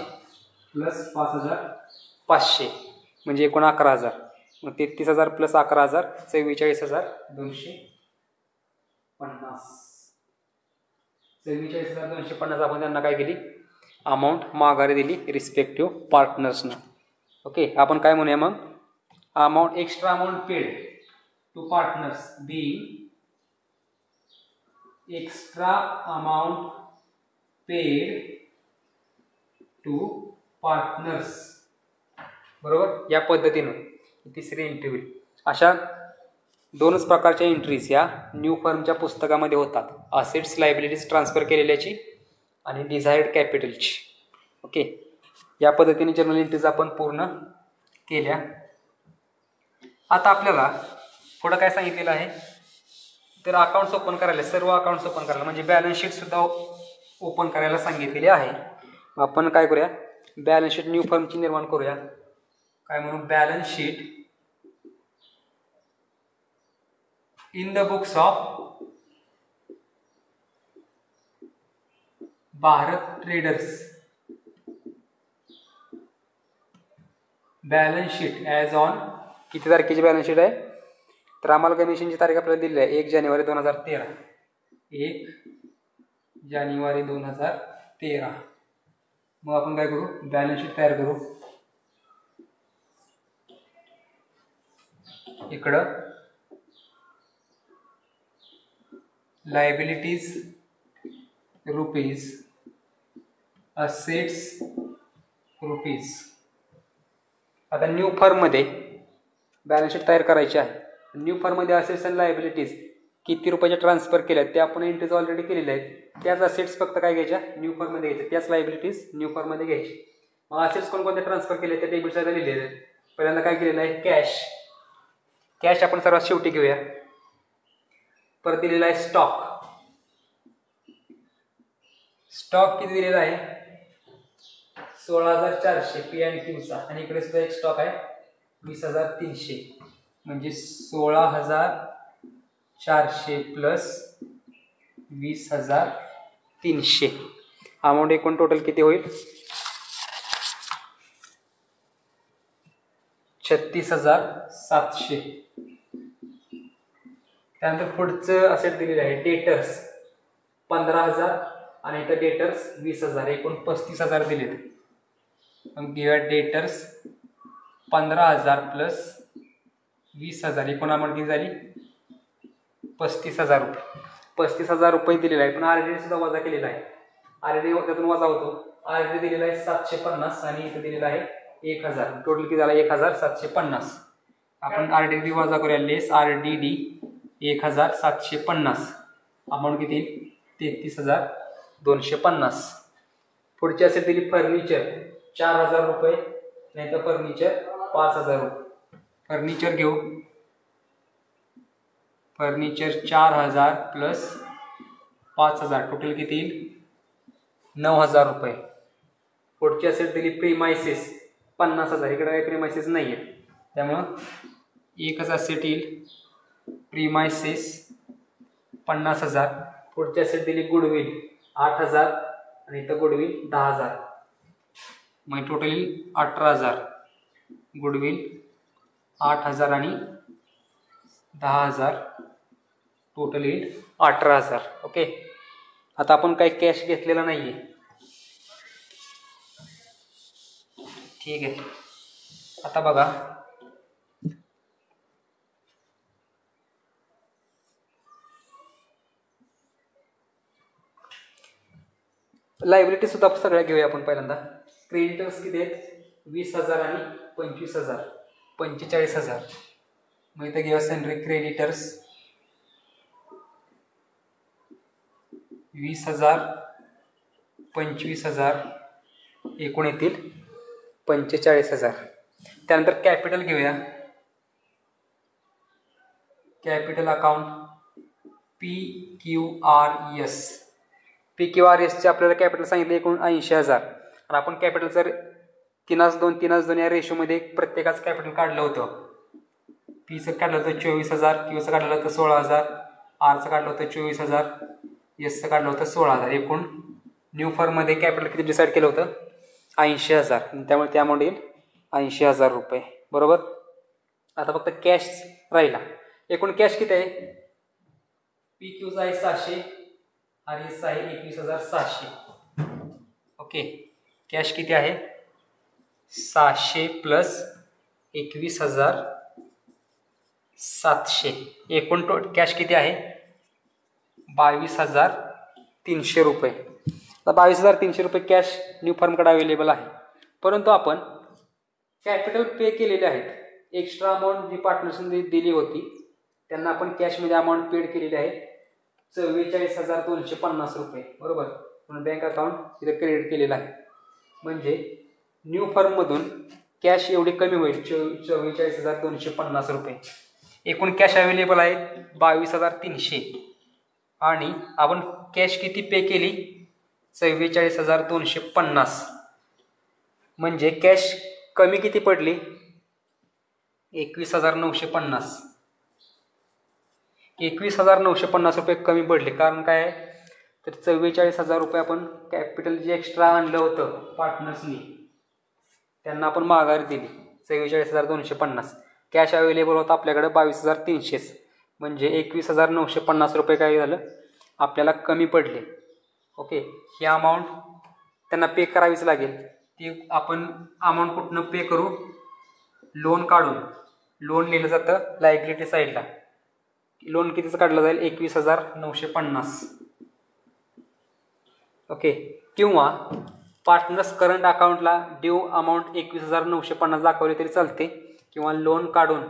प्लस 5,500 म्हणजे एकूण 11,000. मग 33,000 प्लस 11,000 44,250. 44,250 आपण त्यांना काय केली? अमाऊंट माघारी दिली रिस्पेक्टिव्ह पार्टनर्सना. ओके, आपण काय म्हणूया मग? Amount, extra amount paid to partners be, extra amount paid to partners. बरोबर, या पद्धतीनं तिसरी एंट्री होईल. अशा 2च प्रकारच्या एंट्रीज या न्यू फर्मच्या पुस्तकामध्ये होतात. असेट्स लायबिलिटीज ट्रान्सफर केलेल्याची आणि डिझायर्ड कॅपिटलची. ओके, या पद्धतीने जर्नल एंट्रीज आपण पूर्ण केल्या. आता आपल्याला पुढं काय सांगितलेलं आहे? तर अकाउंट्स ओपन करायला, सर्व अकाउंट्स ओपन करायला म्हणजे बॅलन्स शीट सुद्धा ओपन करायला सांगितलेली आहे. आपण काय करूया? बॅलन्स शीट न्यू फर्मची निर्माण करूया. काय म्हणून? Balance sheet in the books of Bharat traders. Balance sheet as on, किती तारखेची बॅलन्स शीट आहे? तर आम्हाला कमिशनची तारीख आपल्याला दिलेली आहे 1 जानेवारी 2013. 1 जानेवारी 2013. मग आपण काय करू? बॅलन्स शीट तयार करू. इकडं लायबिलिटीज रुपीज, असेट्स रुपीज. आता न्यू फर्ममध्ये बॅलन्स शीट तयार करायची आहे. न्यू फर्ममध्ये असेट्स आणि लायबिलिटीज किती रुपयाच्या ट्रान्सफर केल्या त्या आपण एंट्रीज ऑलरेडी केलेल्या आहेत. त्याच असेट्स फक्त काय घ्यायच्या? न्यू फर्ममध्ये घ्यायच्या. त्याच लायबिलिटीज न्यू फर्ममध्ये घ्यायची. मग असेट्स कोणकोणते ट्रान्सफर केले त्या डेबिट साईडला लिहिलेले आहेत. पहिल्यांदा काय केलेलं आहे? कॅश. कॅश आपण सर्वात शेवटी घेऊया. परत दिलेला आहे स्टॉक. स्टॉक किती दिलेला आहे? 16,400 पी अँड क्यूचा. आणि इकडे सुद्धा एक स्टॉक आहे 20,300 म्हणजे 16,400 प्लस 20,300. अमाऊंट एकूण टोटल किती होईल? 36,700. त्यानंतर पुढचं असेट दिलेलं आहे डेटर्स 15,000 आणि इथं डेटर्स 20,000, एकूण 35,000 दिलेत. मग घेऊया डेटर्स 15,000 प्लस 20,000, एकूण अमाऊंट किती झाली 35,000 रुपये. 35,000 रुपये दिलेला आहे, पण RD सुद्धा वजा केलेला आहे. RD त्यातून वजा होतो. RD दिलेला आहे 750 आणि इथे दिलेला आहे 1,000. टोटल किती झाला 1,750. आपण RDD वजा करूया. लेस RDD 1,750. अमाऊंट किती 33,250. पुढची असेल दिली फर्निचर 4,000 रुपये, नाही तर फर्निचर 5,000 रुपये. फर्निचर घेऊ. फर्निचर 4,000 प्लस 5,000, टोटल किती येईल 9,000 रुपये. पुढची असेल दिली प्रीमायसेस 50,000. इकडे काही प्रीमायसेस नाही आहे, त्यामुळं एकच असेट येईल प्रीमायसेस 50,000. पुढची असेट दिली गुडविल 8,000 आणि इथं गुडविल 10,000. मग टोटल येईल 18,000. गुडविल 8,000 आणि 10,000, टोटल येईल 18,000. ओके. आता आपण काही कॅश घेतलेला नाहीये, ठीक आहे. आता बघा लायबिलिटी सुद्धा सगळ्या घेऊया आपण. पहिल्यांदा क्रेडिटर्स किती आहेत 20,000 आणि 25,000, 45,000. मग इथं घेऊया सनरी क्रेडिटर्स 20,000, 25,000, एकूण येतील 45,000. त्यानंतर कॅपिटल घेऊया. Capital account PQRS. PQRS चे आपल्याला कॅपिटल सांगितले एकूण 80,000. आणि आपण कॅपिटल जर 3:2 या रेशोमध्ये प्रत्येकाचं कॅपिटल काढलं होतं. Pचं काढलं होतं 24,000, Qचं काढलं होतं 16,000, Rचं काढलं होतं 24,000, Sचं काढलं होतं 16,000. एकूण न्यू फर्ममध्ये कॅपिटल किती डिसाईड केलं होतं 80,000. त्यामुळे त्या अमाऊंट येईल 80,000 रुपये. बरोबर. आता फक्त कॅश राहिला. एकूण कॅश किती आहे PQचा आहे 700, RS आहे 21,600. ओके. कॅश किती आहे 600 प्लस 21,700. एकूण कॅश किती आहे 22,300 रुपये. आता 22,300 रुपये कॅश न्यू फर्मकडे अवेलेबल आहे. परंतु आपण कॅपिटल पे केलेले आहेत. एक्स्ट्रा अमाऊंट जी पार्टनर्सने दिली होती त्यांना आपण कॅशमध्ये अमाऊंट पेड केलेली आहे 44,250 रुपये. बरोबर. म्हणून बँक अकाउंट इथे क्रेडिट केलेलं आहे. म्हणजे न्यू फर्ममधून कॅश एवढी कमी होईल 44,250 रुपये. एकूण कॅश अवेलेबल आहे 22,300 आणि आपण कॅश किती पे केली 44,250. म्हणजे कॅश कमी किती पडली 21,950. 21,950 रुपये कमी पडले. कारण काय आहे तर 44,000 रुपये आपण कॅपिटल जे एक्स्ट्रा आणलं होतं पार्टनर्सनी त्यांना आपण माघारी दिली 44,250. कॅश अवेलेबल होता आपल्याकडे 22,300. म्हणजे 21,950 रुपये काय झालं आपल्याला कमी पडले. ओके. ही अमाऊंट त्यांना पे करावीच लागेल. ती आपण अमाऊंट कुठनं पे करू लोन काढून. लोन लिहिलं जातं लायबिलिटी साईडला. लोन कितीचं काढलं जाईल 21,950. ओके. किंवा पार्टनर्स करंट अकाउंटला ड्यू अमाऊंट 21,950 दाखवली तरी चालते किंवा लोन काढून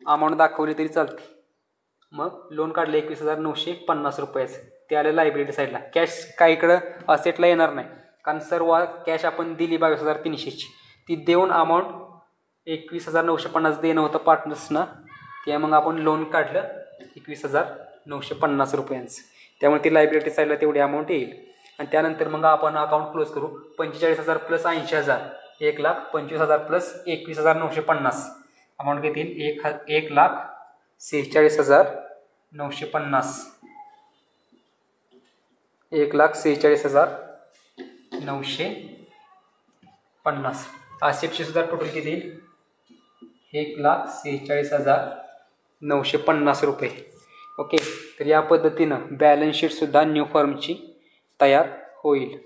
अमाऊंट दाखवली तरी चालते. मग लोन काढले 21,950 रुपयाचं ते आले लायबिलिटी साईडला. कॅश काय इकडं असेटला येणार नाही कारण सर्व कॅश आपण दिली 22,300ची ती देऊन अमाऊंट 21,950 देणं होतं पार्टनर्सना. ते मग आपण लोन काढलं 21,950 रुपयांचं. त्यामुळे ती लायबिलिटी साईडला तेवढी अमाऊंट येईल. आणि त्यानंतर मग आपण अकाउंट क्लोज करू 45,000 प्लस 80,000 1,25,000 प्लस 21,950 अमाऊंट किती येईल 1,46,950. 1,46,950. असेटची सुद्धा टोटल किती येईल 1,46,950 रुपये. ओके. तर या पद्धतीनं बॅलन्स शीट सुद्धा न्यू फर्मची तयार होईल.